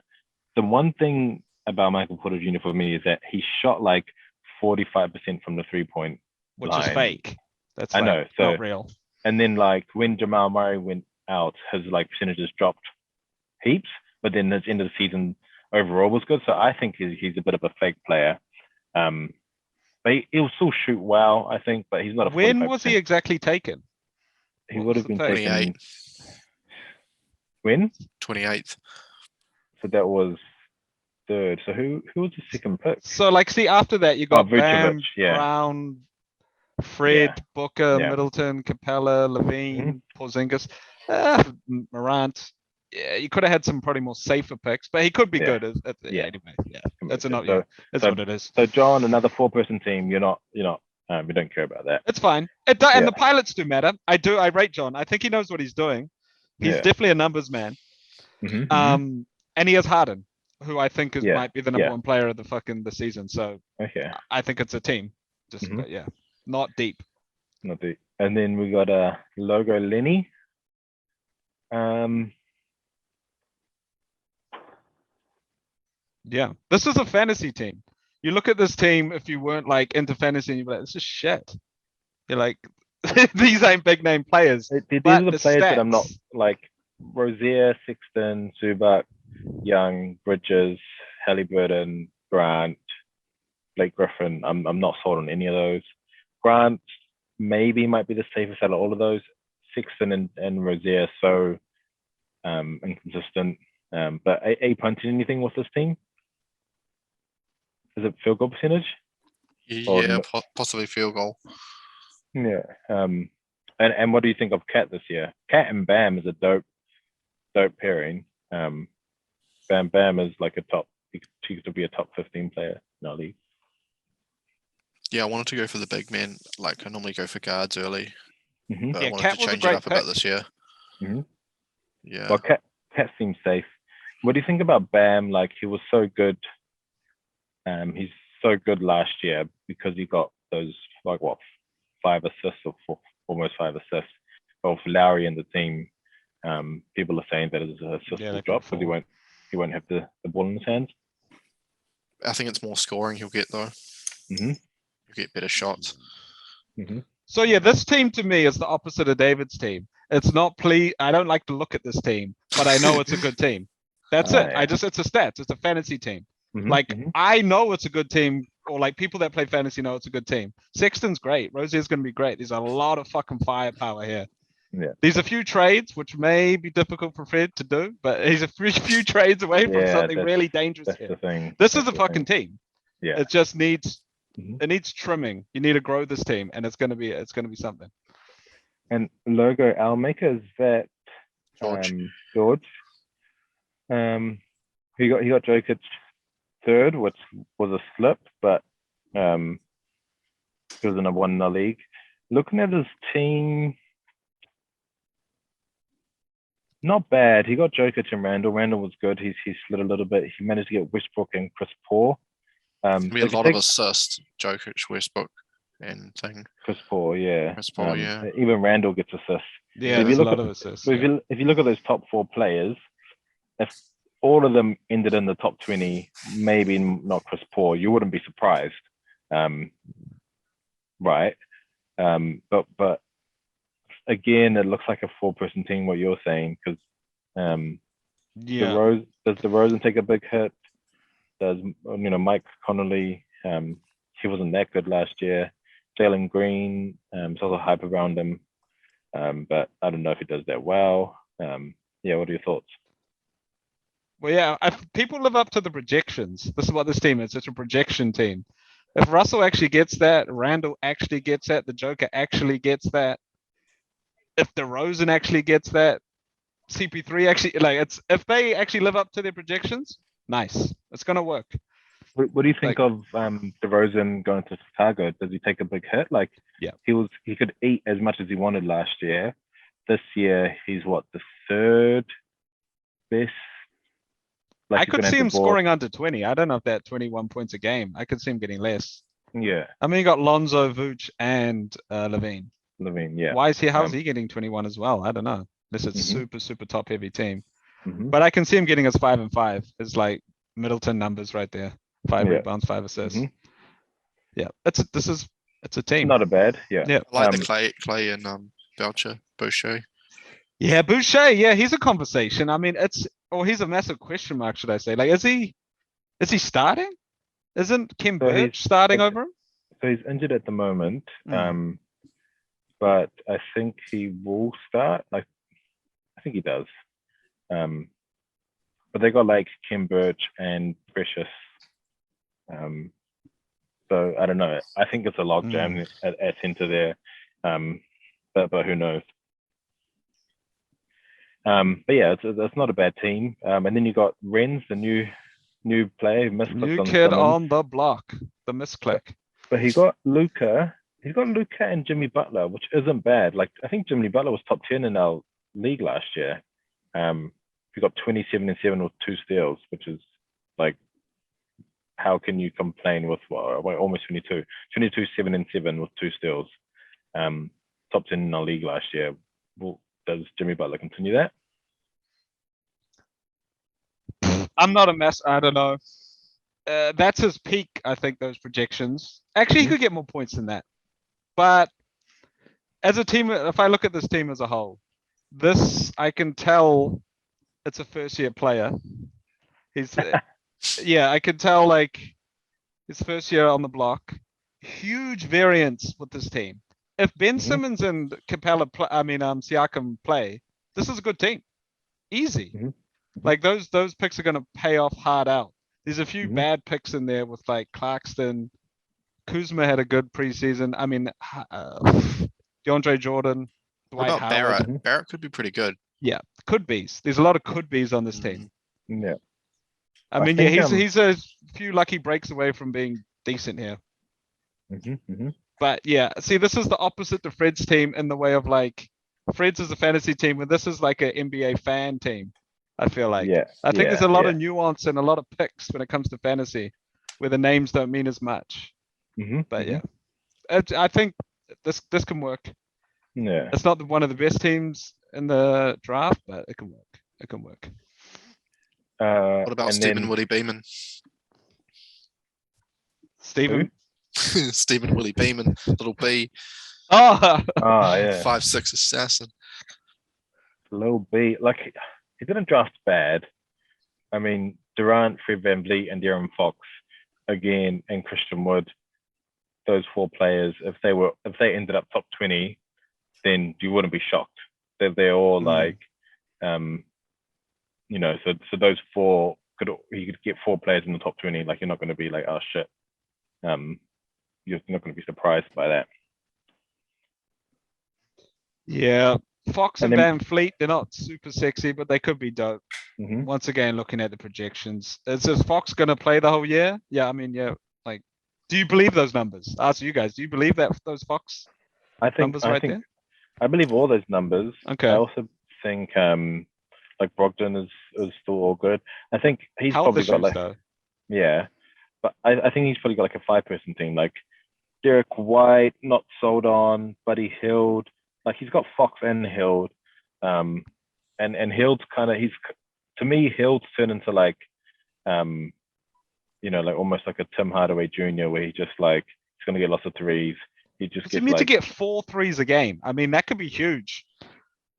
The one thing about Michael Porter Jr. for me is that he shot like 45% from the 3-point Which line. is fake. That's I like know, so- not real. And then like when Jamal Murray went out, his like percentages dropped heaps, but then his end of the season overall was good. So I think he's a bit of a fake player. But he'll still shoot well, I think, but he's not a. When was he exactly taken? He What would was have been the thing? taken 28th. when? 28th. So that was third. So who was the second pick? So like, see, after that, you got Vucevic, Bam, yeah. Brown, Fred, Booker, Yeah. Middleton, Capella, Levine, Porzingis, Morant. Yeah, you could have had some probably more safer picks, but he could be Yeah. good. Yeah. Anyway, yeah, that's So- not you. That's so- what it is. So John, another 4-person team. You're not. We don't care about that. It's fine. And Yeah. the pilots do matter. I rate John. I think he knows what he's doing. He's Yeah. definitely a numbers man. Mhm. And he has Harden, who I think Yeah. might be the number Yeah. one player of the season. So Okay. I think it's a team. Just Mhm. but yeah, not deep. Not the. And then we got a logo Lenny. Yeah, this is a fantasy team. You look at this team, if you weren't like into fantasy, and you're like, this is shit. You're like, these ain't big name players. These But are the the players that I'm not stats- like. Rozier, Sexton, Zubac, Young, Bridges, Halliburton, Grant, Blake Griffin. I'm not sold on any of those. Grant maybe might be the safest out of all of those. Sexton and Rozier so inconsistent. But are you punting anything with this team? Is it field goal percentage? Or Yeah, no- possibly field goal. Yeah. And what do you think of Cat this year? Cat and Bam is a dope pairing. Bam is like he could be a top 15 player in our league. Yeah, I wanted to go for the big man. Like I normally go for guards early, Mm-hmm. but Yeah, I wanted Cat to was a change it great up a bit pick. this year. Mhm. Yeah. Well, Cat seems safe. What do you think about Bam? Like he was so good. He's so good last year because he got those like 5 assists or almost 5 assists. Of Lowry and the team, people are saying that his assists Yeah, will they drop put because he won't have the ball in his hands. I think it's more scoring he'll get though. Mm-hmm. He'll get better shots. Mm-hmm. So yeah, this team to me is the opposite of David's team. It's not I don't like to look at this team, but I know it's a good team. That's it. Yeah. It's a stats. It's a fantasy team. Mm-hmm. Like Mm-hmm. I know it's a good team, or like people that play fantasy know it's a good team. Sexton's great. Rozier's going to be great. There's a lot of fucking firepower here. Yeah. There's a few trades which may be difficult for Fred to do, but he's a few trades away from Yeah, something that's- really dangerous That's here. the thing. This That's is a the fucking thing. team. Yeah. It just needs Mhm. it needs trimming. You need to grow this team, and it's gonna be something. And logo Almaker is that George. George. He got Jokic third, which was a slip, but he was the number one in the league. Looking at his team, not bad. He got Jokic and Randall. Randall was good. He slid a little bit. He managed to get Westbrook and Chris Paul. We had a lot of assists, Jokic, Westbrook, and thing. Chris Paul, yeah. Chris Paul, yeah. Even Randall gets assists. Yeah, If there's you a look lot at- of assists. So Yeah. if you look at those top 4 players, if all of them ended in the top 20, maybe not Chris Paul, you wouldn't be surprised. Right. But again, it looks like a 4-person team, what you're saying, because does DeRozan take a big hit? Does Mike Conley? He wasn't that good last year. Jalen Green, there's also hype around him, but I don't know if he does that well. Yeah, what are your thoughts? Well, yeah, if people live up to the projections. This is what this team is. It's a projection team. If Russell actually gets that, Randall actually gets that, the Joker actually gets that. If DeRozan actually gets that, CP3 actually, if they actually live up to their projections, nice. It's gonna work. What do you think of DeRozan going to Chicago? Does he take a big hit? Yeah, he could eat as much as he wanted last year. This year, he's what, the third best? I could see him scoring under 20. I don't know if that 21 points a game. I could see him getting less. Yeah. I mean, you got Lonzo, Vooch, and Levine. Yeah. How's he getting 21 as well? I don't know. This is super top heavy team. Mm-hmm. But I can see him getting his 5 and 5. It's like Middleton numbers right there. 5 rebounds, 5 assists. Mm-hmm. Yeah, it's a team. Not a bad. Yeah. I like the Clay and Boucher. Yeah, Boucher. Yeah, he's a conversation. I mean, he's a massive question mark, should I say? Is he starting? Isn't Kim Birch starting over him? So he's injured at the moment. But I think he will start. I think he does. But they got Kim Birch and Precious. So I don't know. I think it's a logjam at center there. But who knows? But yeah, it's not a bad team. And then you got Renz, the new player, new kid on the block, the misclick. But he got Luka. He's got Luka and Jimmy Butler, which isn't bad. I think Jimmy Butler was top 10 in our league last year. He got 27 and 7 with 2 steals, which is how can you complain with almost 22, 7 and 7 with 2 steals? Top 10 in our league last year. Well, does Jimmy Butler continue that? I'm not a mess. I don't know. That's his peak, I think, those projections. Actually, he could get more points than that. But as a team, if I look at this team as a whole, I can tell it's a first-year player. I can tell his first year on the block. Huge variance with this team. If Ben Simmons and Siakam play, this is a good team. Easy. Those picks are going to pay off hard out. There's a few bad picks in there with Clarkston. Kuzma had a good preseason. I mean, DeAndre Jordan, Dwight What about Howard. Barrett? Barrett could be pretty good. Yeah, could be's. There's a lot of could be's on this team. Yeah. I mean, he's a few lucky breaks away from being decent here. But yeah, see, this is the opposite to Fred's team in the way of Fred's is a fantasy team, and this is an NBA fan team. I feel like. Yeah. I think there's a lot of nuance and a lot of picks when it comes to fantasy, where the names don't mean as much. But yeah, I think this can work. Yeah. It's not one of the best teams in the draft, but it can work. It can work. What about Stephen Willie Beeman? Stephen? Stephen Willie Beeman, little B. Oh, yeah. 5'6" assassin. Little B. He didn't draft bad. I mean, Durant, Fred VanVleet, and De'Aaron Fox again, and Christian Wood. Those 4 players, if they ended up top 20, then you wouldn't be shocked. They're all so those 4 you could get 4 players in the top 20. You're not going to be oh shit. You're not going to be surprised by that. Yeah, Fox and VanVleet, they're not super sexy, but they could be dope. Once again, looking at the projections, is Fox going to play the whole year? Yeah, I mean, yeah. Do you believe those numbers? Ask you guys. Do you believe that those Fox numbers there? I believe all those numbers. Okay. I also think Brogdon is still all good. I think he's probably got yeah, but I think he's probably got a 5-person team. Derek White, not sold on, Buddy Hield. He's got Fox and Hield, and Hield's to me, he'll turn into like, like almost like a Tim Hardaway Jr., where he just like he's gonna get lots of threes. He just You gets need to like, get 4 threes a game. I mean, that could be huge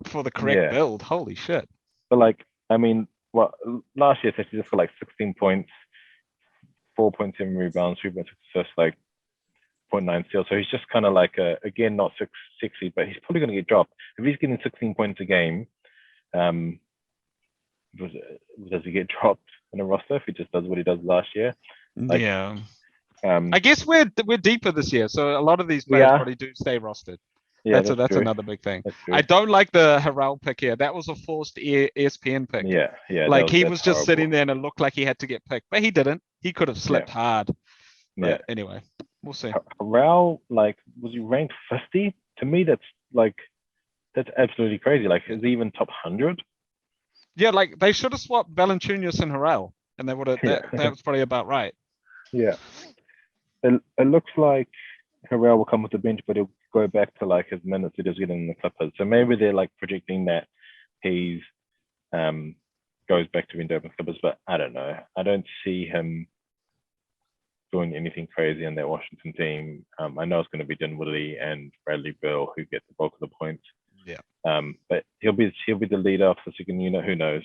for the correct Yeah. build. Holy shit. but like, I mean, last year he just got like 16 points, 4.7 rebounds, 3.6 assists, like 0.9 steals. So he's just kind of like again not 660, but he's probably gonna get dropped if he's getting 16 points a game. Does he get dropped in a roster if he just does what he does last year? Like, Yeah. Um, I guess we're deeper this year, so a lot of these We players are. probably do stay rostered. yeah, That's true. another big thing. That's true. I don't like the Harrell pick here. That was a forced ESPN pick. Yeah. Like he that's was just horrible. sitting there and it looked like he had to get picked, but he didn't. He could have slipped hard. But Yeah. anyway, we'll see. Harrell, like, was he ranked 50? To me, that's absolutely crazy. Like, is he even top 100? Yeah, like they should have swapped Valanciunas and Harrell, and they would have. Yeah. That was probably about right. Yeah. It looks like Harrell will come with the bench, but he'll go back to like his minutes he does get in the Clippers. So maybe they're like projecting that he's goes back to Ingram Clippers, but I don't know. I don't see him doing anything crazy in that Washington team. I know it's going to be Dinwiddie and Bradley Beal who get the bulk of the points. Yeah. But he'll be the leader of the second unit. Who knows?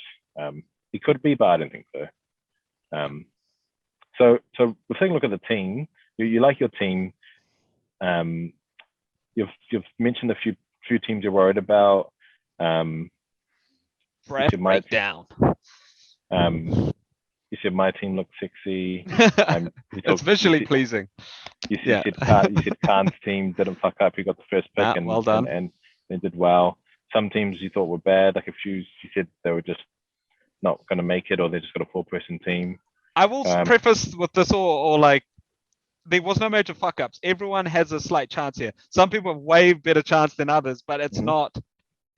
He could be, but I don't think so. So we're taking a look at the team. You like your team. You've mentioned a few teams you're worried about. Draft you might- breakdown. You said my team looks sexy. You It's talked- visually you said- pleasing. You Yeah. said Khan's team didn't fuck up. He got the first pick, Ah, and well done. and they did well. Some teams you thought were bad, like a few you said they were just not going to make it, or they just got a 4-person team. I will Um, preface with this, or like, there was no major fuck ups. Everyone has a slight chance here. Some people have way better chance than others, but it's Mhm. not.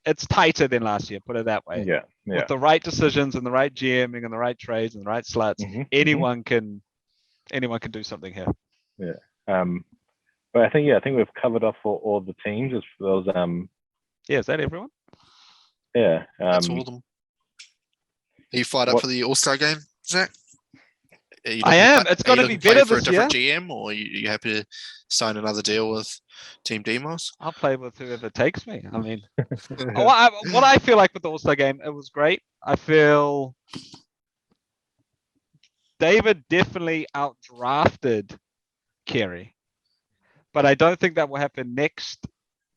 It's tighter than last year. Put it that way. Yeah. With the right decisions and the right GMing and the right trades and the right sluts, Mhm, anyone can do something here. But I think we've covered off all the teams as well as Yeah, is that everyone? yeah. That's all of them. Are you fired up what- for the All-Star game, Zach? Are you I looking to am. play- It's are you gonna looking be to play better for this a different GM, or are you happy to sign another deal with Team Demos? I'll play with whoever takes me. I mean, what I feel like with the All-Star game, it was great. I feel David definitely outdrafted Kerry, but I don't think that will happen next.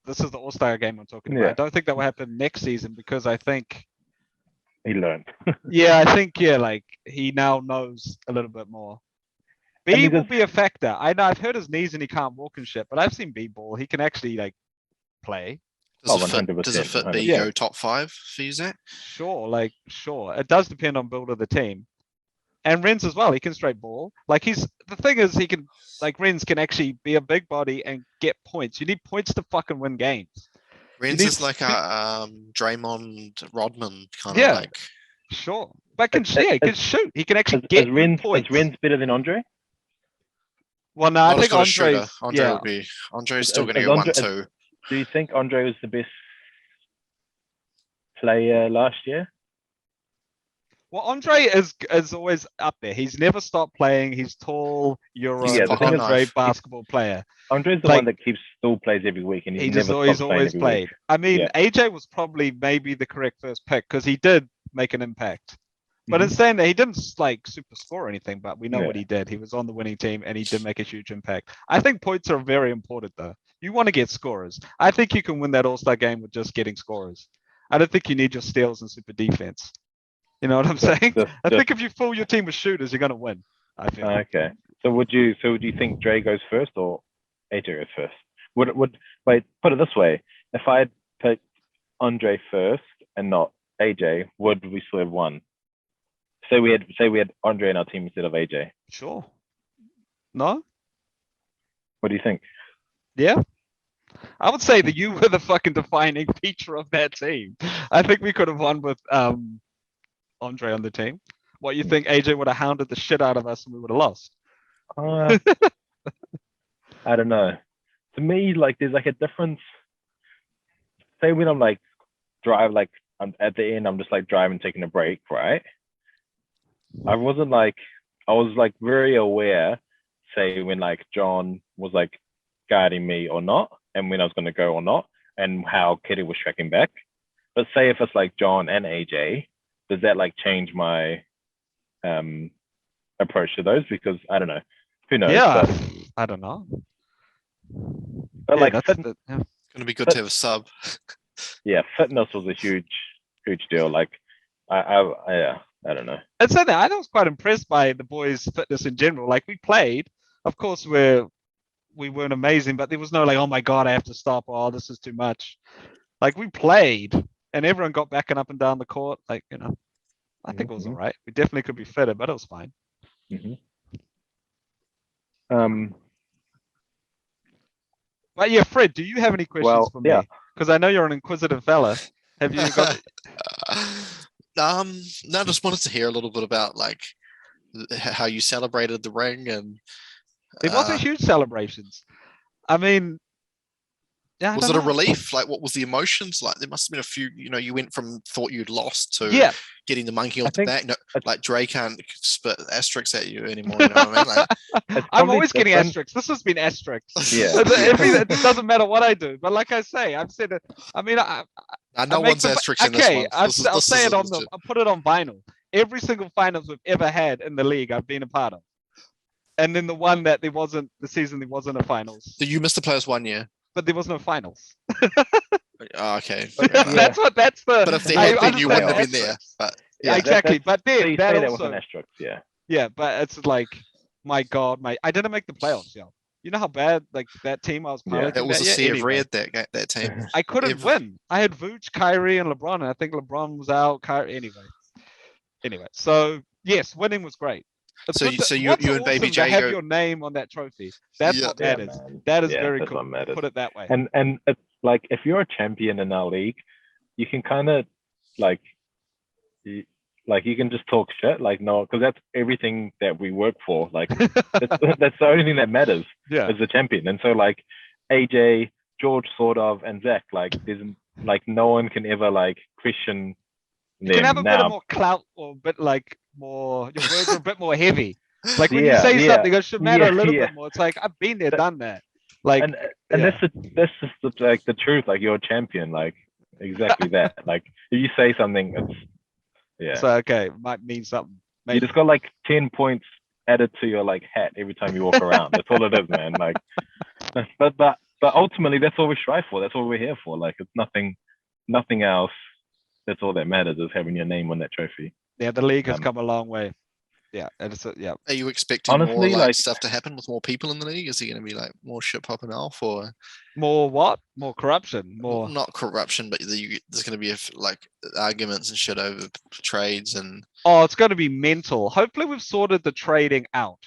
This is the All-Star game I'm talking about. Yeah. I don't think that will happen next season because I think, He learned. like he now knows a little bit more. B And he will does- be a factor. I know I've hurt his knees and he can't walk and shit, but I've seen B ball. He can actually like play. Does Oh, it fit, 100%, B yeah. go top 5 for you, Zach? Sure. It does depend on build of the team. And Renz as well. He can straight ball. Like the thing is he can like Renz can actually be a big body and get points. You need points to fucking win games. Renz need is like speed. a Draymond Rodman kind Yeah. of like. Sure. But he can shoot. He can actually Is get Renz points. better than Andre? Well, no, I Not as think good a shooter. Andre's Andre yeah. would be. Andre's Is- still is- going to is go Andre- 1-2. Do you think Andre was the best player last year? Well, Andre is always up there. He's never stopped playing. He's tall, Euro, He's a the thing is, Andre basketball player. Andre's the Like- one that still plays every week, and he's He's never stops playing always every played. week. I mean, Yeah. AJ was probably maybe the correct first pick because he did make an impact. But Mhm. in saying that, he didn't like super score or anything, but we know Yeah. what he did. He was on the winning team and he did make a huge impact. I think points are very important though. You want to get scorers. I think you can win that All-Star game with just getting scorers. I don't think you need your steals and super defense. You know what I'm saying? I think if you fill your team with shooters, you're gonna win. I feel. Okay. So would you think Dre goes first or AJ goes first? Would wait, put it this way. If I had picked Andre first and not AJ, would we still have won? Say we had Andre in our team instead of AJ. Sure. No? What do you think? Yeah. I would say that you were the fucking defining feature of that team. I think we could have won with Andre on the team. What you think AJ would have hounded the shit out of us and we would have lost? Uh, I don't know. To me, like there's like a difference. Say when I'm like at the end, I'm just like driving, taking a break, right? I was like very aware, say when like John was like guiding me or not, and when I was going to go or not, and how Kitty was tracking back. But say if it's like John and AJ, does that like change my approach to those? Because I don't know, who knows? Yeah, But, I don't know. but Yeah, like that's fit, the, yeah. It's gonna be good to have a sub. yeah, fitness was a huge deal. Like I don't know. And so that I was quite impressed by the boys' fitness in general. Like we played, of course, we weren't amazing, but there was no like, oh my god, I have to stop. Oh, this is too much. Like we played, and everyone got back and up and down the court. Like I think it was all right. We definitely could be fitter, but it was fine. But yeah, Fred, do you have any questions for me? yeah. Because I know you're an inquisitive fella. Have you got? No, I just wanted to hear a little bit about like how you celebrated the ring and It wasn't huge celebrations. I mean, yeah, I was don't it a know. relief? Like, what was the emotions like? There must have been a few. You went from thought you'd lost to Yeah, getting the monkey off I the think back. No, like Dre can't spit asterisks at you anymore. You know what I mean? Like, It's I'm probably always getting different. asterisks. This has been asterisks. Yeah. It doesn't matter what I do. But like I say, I've said it. I mean, no I make one's the, asterisk in this okay, one. I'll This say is it on the. I'll put it on vinyl. Every single finals we've ever had in the league, I've been a part of. And then the one that the season there wasn't a finals, Did you miss the players 1 year? but there was no finals. Oh, okay. That's the. But if they I had been, you understand wouldn't the have been there. asterisks. But Yeah, yeah, exactly. But So then you that say that was also, an asterisk, yeah. yeah, but it's like, my God, I didn't make the playoffs, yo. You know how bad like that team I was piloting it was a that sea year? of Anyway, red that team. I couldn't Every- win. I had Vooch, Kyrie, and LeBron, and I think LeBron was out. Kyrie, anyway. So yes, winning was great. It's So good you- so you- what's you and Baby awesome to J have go- your name on that trophy. That's Yeah. what Yeah, matters. man. That is Yeah, very that's cool. what matters. Put it that way. And it's like if you're a champion in our league, you can kind of like you can just talk shit, like no, because that's everything that we work for. Like that's the only thing that matters Yeah. as a champion. And so like AJ, George, sort of, and Zach, like there's like no one can ever like question You can have them a bit of now. more clout or a bit like more, your words are a bit more heavy. Like when Yeah, you say yeah, something, it should matter a little yeah. bit more. It's like, I've been there, done that. Like, And yeah. that's just like the truth. Like you're a champion. Like exactly that. Like if you say something, it's yeah. So, okay, might mean something. You Maybe. just got like 10 points added to your like hat every time you walk around. That's all it is, man. Like, but ultimately, that's all we strive for. That's all we're here for. Like, it's nothing else. That's all that matters is having your name on that trophy. Yeah, the league has Um, come a long way. Yeah, it's yeah. Are you expecting more Honestly, like like- stuff to happen with more people in the league? Is there going to be like more shit popping off, or More what? More corruption. More. not corruption, but there's going to be like arguments and shit over trades and Oh, it's going to be mental. Hopefully, we've sorted the trading out.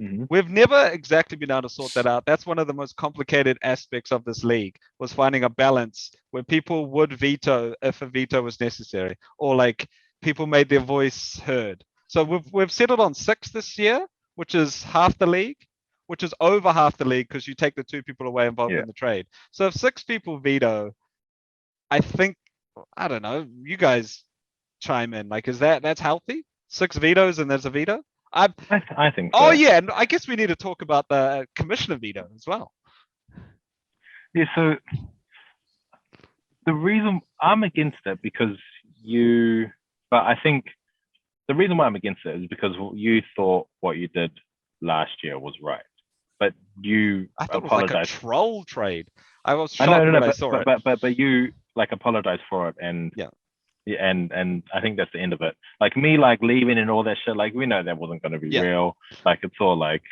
Mhm. We've never exactly been able to sort that out. That's one of the most complicated aspects of this league, was finding a balance where people would veto if a veto was necessary, or like people made their voice heard. So we've settled on 6 this year, which is half the league, which is over half the league because you take the 2 people away involved Yeah. in the trade. So if 6 people veto, I think, I don't know, you guys chime in. Like, that's healthy? 6 vetoes and there's a veto? I think so. Oh yeah, and I guess we need to talk about the commissioner veto as well. Yeah, so the reason I'm against it because but I think the reason why I'm against it is because you thought what you did last year was right, but you I thought it was like a apologized. troll trade. I was I shocked know, when I saw it. but you like apologized for it, and Yeah. And I think that's the end of it. Like me, like leaving and all that shit. Like we know that wasn't going to be Yeah. real. Like it's all like,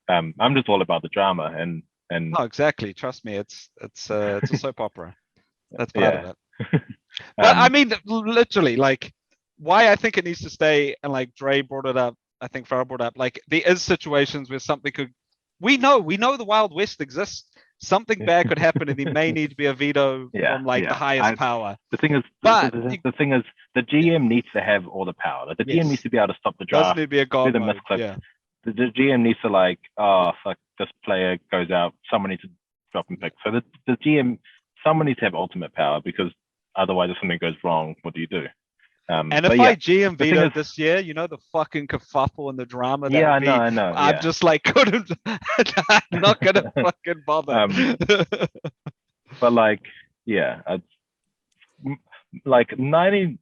I'm just all about the drama and No, exactly. Trust me, it's a soap opera. That's part yeah. of it. But I Um, mean, literally, like, why I think it needs to stay, and like Dre brought it up, I think Farrell brought up, like there is situations where something could, we know the Wild West exists. Something bad could happen, and there may need to be a veto Yeah, from like yeah. the highest power. the thing is, But the thing is, the GM needs to have all the power. Like the Yes. GM needs to be able to stop the Doesn't draft. need to be a Do god the mode. misclick. Yeah, The GM needs to like, oh fuck, this player goes out. Someone needs to drop and pick. So the GM, someone needs to have ultimate power because otherwise, if something goes wrong, what do you do? And but if yeah, I GM the thing Veto is- this year, you know the fucking kerfuffle and the drama that yeah, I would be. know. I'm Yeah. just like couldn't. I'm not gonna fucking bother. But like, yeah, like 99%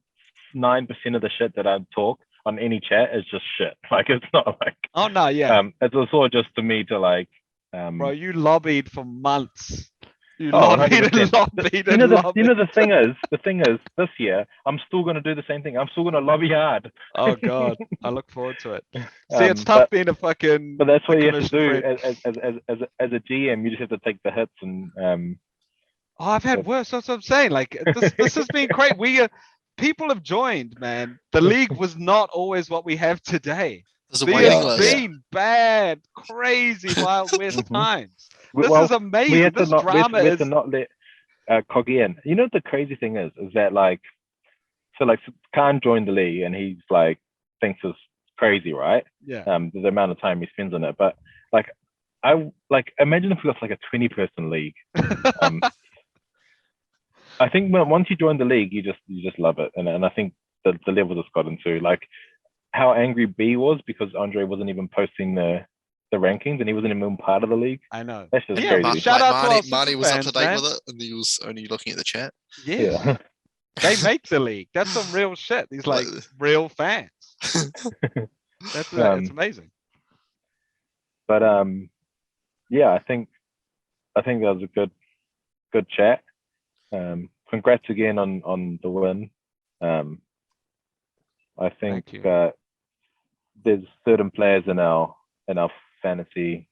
of the shit that I talk on any chat is just shit. Like, it's not like, Oh no, yeah, it's sort of just to me to like, bro, you lobbied for months. You Oh, lobbied and 100%. lobbied you and know, lobbied. the thing is, this year I'm still going to do the same thing. I'm still going to lobby hard. Oh god, I look forward to it. See, it's tough being a fucking. But that's what you have to Commissioner do as a GM. You just have to take the hits and Oh, I've had worse. That's what I'm saying. Like this has been great. People have joined, man. The league was not always what we have today. There's a There's waiting list. been bad, crazy Wild West Mhm. times. we- This is amazing. we had This to not drama we had to is. not let Coggy in. You know the crazy thing is that like Khan joined the league and he's like thinks it's crazy, right? Yeah. The amount of time he spends on it. But like I like imagine if we got like a 20-person league. I think once you join the league, you just love it, and I think the level it's gotten to, like how angry B was because Andre wasn't even posting the rankings and he wasn't even part of the league. I know. That's just Yeah, crazy. shout out to our Marty was up to superfans, date man. with it, and he was only looking at the chat. Yes. Yeah. They make the league. That's some real shit. These like real fans. It's amazing. But yeah, I think that was a good chat. Congrats again on the win. I think Thank you. there's certain players in our fantasy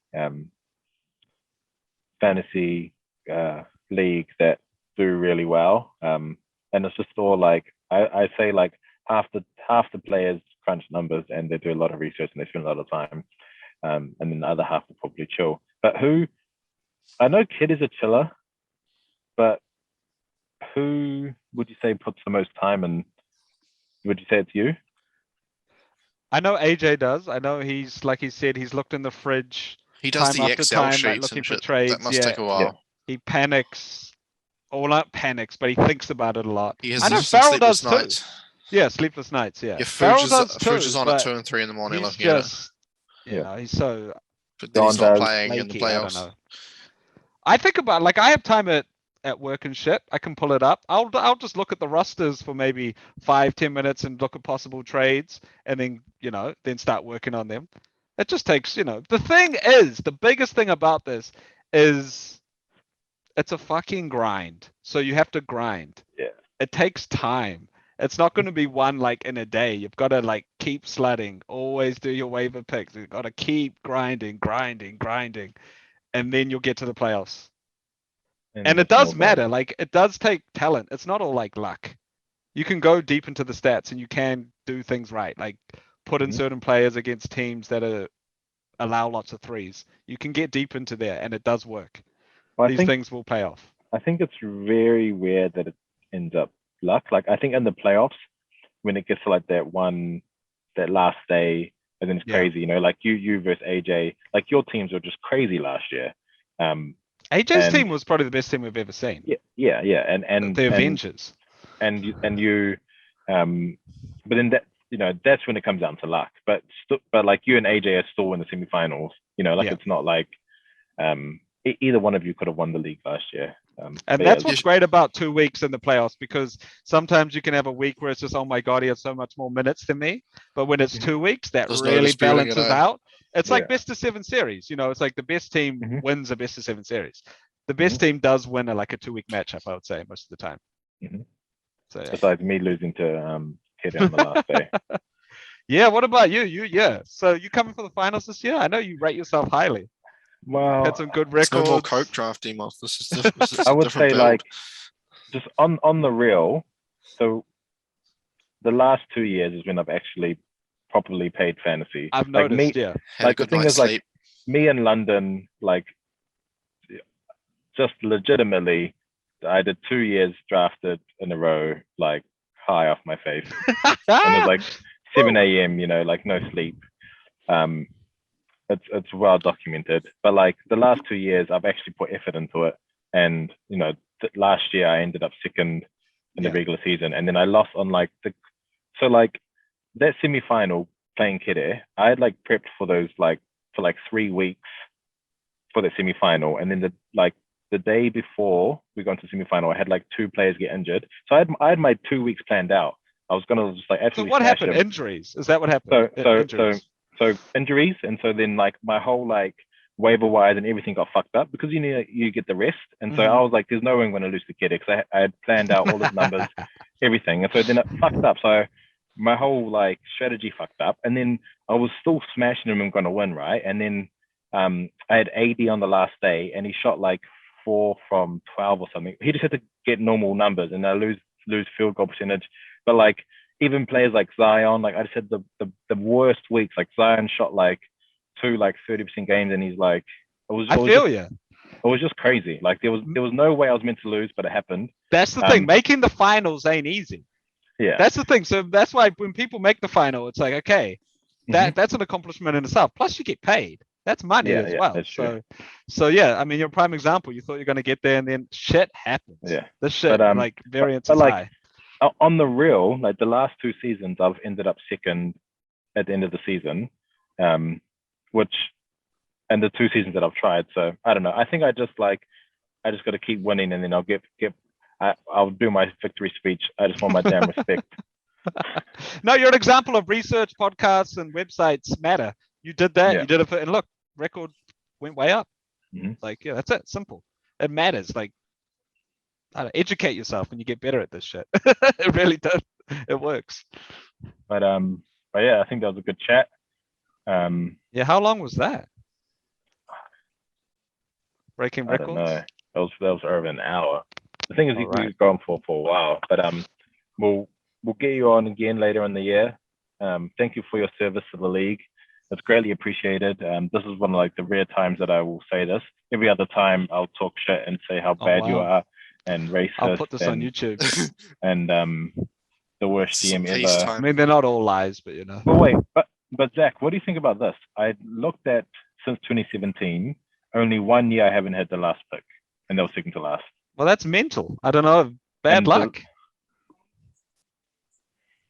league that do really well. And it's just all like I say like half the players crunch numbers and they do a lot of research and they spend a lot of time. And then the other half will probably chill. But I know Kid is a chiller, but who would you say puts the most time in? Would you say it's you? I know AJ does. I know he's like he said, he's looked in the fridge. He does Time the after Excel time, like, sheets looking and for shit. trades, That must yeah. take a while. Yeah. He panics. Or not panics, but he thinks about it a lot. He has I know some Farrell does sleepless nights. too. Yeah, sleepless nights. Yeah, Your Farrell does too. Fuge is on at but 2 and 3 in the morning he's looking at it. just, you know, he's so But then he's Don not does. playing in the flaky. I don't playoffs. know. I think about like I have time at work and shit. I can pull it up. I'll just look at the rosters for maybe 5-10 minutes and look at possible trades, and then then start working on them. It just takes The thing is, the biggest thing about this is it's a fucking grind. So you have to grind. Yeah. It takes time. It's not going to be one like in a day. You've got to like keep sledding. Always do your waiver picks. You've got to keep grinding, and then you'll get to the playoffs. And it does matter. Like it does take talent. It's not all like luck. You can go deep into the stats and you can do things right. Like put in certain players against teams that allow lots of threes. You can get deep into there and it does work. Well, These things will pay off. I think it's very rare that it ends up luck. Like I think in the playoffs, when it gets to like that last day, and then it's crazy, like you versus AJ, like your teams were just crazy last year. AJ's team was probably the best team we've ever seen. Yeah. And the Avengers. And you, but then that's when it comes down to luck. But like you and AJ are still in the semifinals. It's not like either one of you could have won the league last year. And that's what's great about 2 weeks in the playoffs, because sometimes you can have a week where it's just, oh my God, he has so much more minutes than me. But when it's 2 weeks, that really balances out. It's like best of 7 series. It's like the best team wins a best of 7 series. The best team does win a 2-week matchup, I would say, most of the time. So, yeah. Besides me losing to Kid on the last day. Yeah, what about you? So you coming for the finals this year? I know you rate yourself highly. Well, Had some good It's records. no more Coke draft team off. This is I would say like just on the real. So the last 2 years is when I've actually properly paid fantasy. I've noticed, had like a good the thing night's is, like sleep. me in London, like just legitimately, I did 2 years drafted in a row, like high off my face, and it was like 7 a.m. Like no sleep. It's well documented, but like the last 2 years I've actually put effort into it, and last year I ended up second in the regular season, and then I lost on like that semi-final playing Kede. I had like prepped for those for 3 weeks for the semi-final, and then the day before we got into semi-final, I had like 2 players get injured, so I had my 2 weeks planned out. I was gonna just like absolutely. So what smash happened? them. Injuries? Is that what happened? So injuries, and so then like my whole like waiver wise and everything got fucked up because you get the rest, and so I was like, there's no way I'm going to lose the Kede because I had planned out all his numbers, everything, and so then it fucked up. So my whole like strategy fucked up, and then I was still smashing him and going to win, right? And then I had AD on the last day, and he shot like 4 from 12 or something. He just had to get normal numbers, and I lose field goal percentage. But like even players like Zion, like I just had the worst weeks. Like Zion shot like 2 like 30% games, and he's like, I feel you. It was just crazy. Like there was no way I was meant to lose, but it happened. That's the thing. Making the finals ain't easy. Yeah. That's the thing. So that's why when people make the final, it's like, okay, that's an accomplishment in itself. Plus you get paid. That's money as well. That's true. So yeah, I mean, you're a prime example. You thought you're going to get there, and then shit happens. Yeah. This shit, like variance is like, high. On the real, like the last 2 seasons, I've ended up second at the end of the season, and the 2 seasons that I've tried. So I don't know. I think I just got to keep winning, and then I'll do my victory speech. I just want my damn respect. No, you're an example of research, podcasts, and websites matter. You did that. Yeah. You did it, and look, record went way up. Mm-hmm. Like, yeah, that's it. Simple. It matters. Like, educate yourself when you get better at this shit. It really does. It works. But yeah, I think that was a good chat. Yeah, how long was that? Breaking I don't records? know. That was over an hour. The thing is, All right. we've gone for a while, but we'll get you on again later in the year. Thank you for your service to the league. It's greatly appreciated. This is one of like the rare times that I will say this. Every other time I'll talk shit and say how bad you are and racist. I'll put this on YouTube. And the worst DM ever. I mean, they're not all lies, but you know. But wait, but Zach, what do you think about this? I looked at since 2017, only 1 year I haven't had the last pick, and that was second to last. Well, that's mental. I don't know. Bad luck.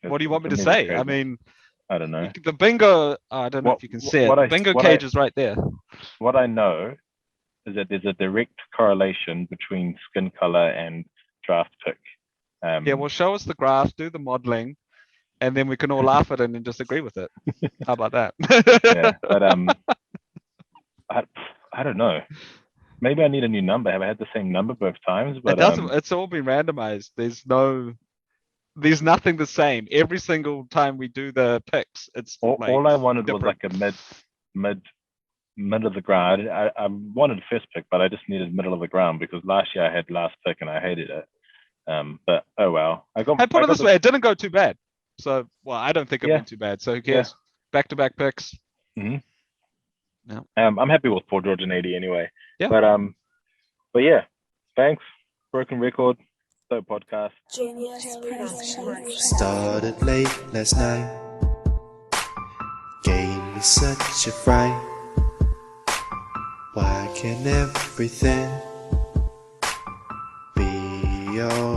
What do you want me to say? Crazy. I mean, I don't know. The bingo, I don't know if you can see it. The bingo cage is right there. What I know is that there's a direct correlation between skin color and draft pick. Yeah, well, show us the graph, do the modeling, and then we can all laugh at it and just agree with it. How about that? Yeah, but I don't know. Maybe I need a new number. Have I had the same number both times? But it doesn't. It's all been randomized. There's nothing the same. Every single time we do the picks, it's all I wanted different. was like a mid of the ground. I wanted first pick, but I just needed middle of the ground because last year I had last pick and I hated it. But oh well. I put it this way, it didn't go too bad. So I don't think it went too bad. So who cares? Back-to-back picks. Mm-hmm. No. I'm happy with Paul George and 80 anyway. Yeah. But yeah, thanks. Broken Record, dope podcast. Genius Production. Started late last night, gave me such a fright. Why can't everything be alright?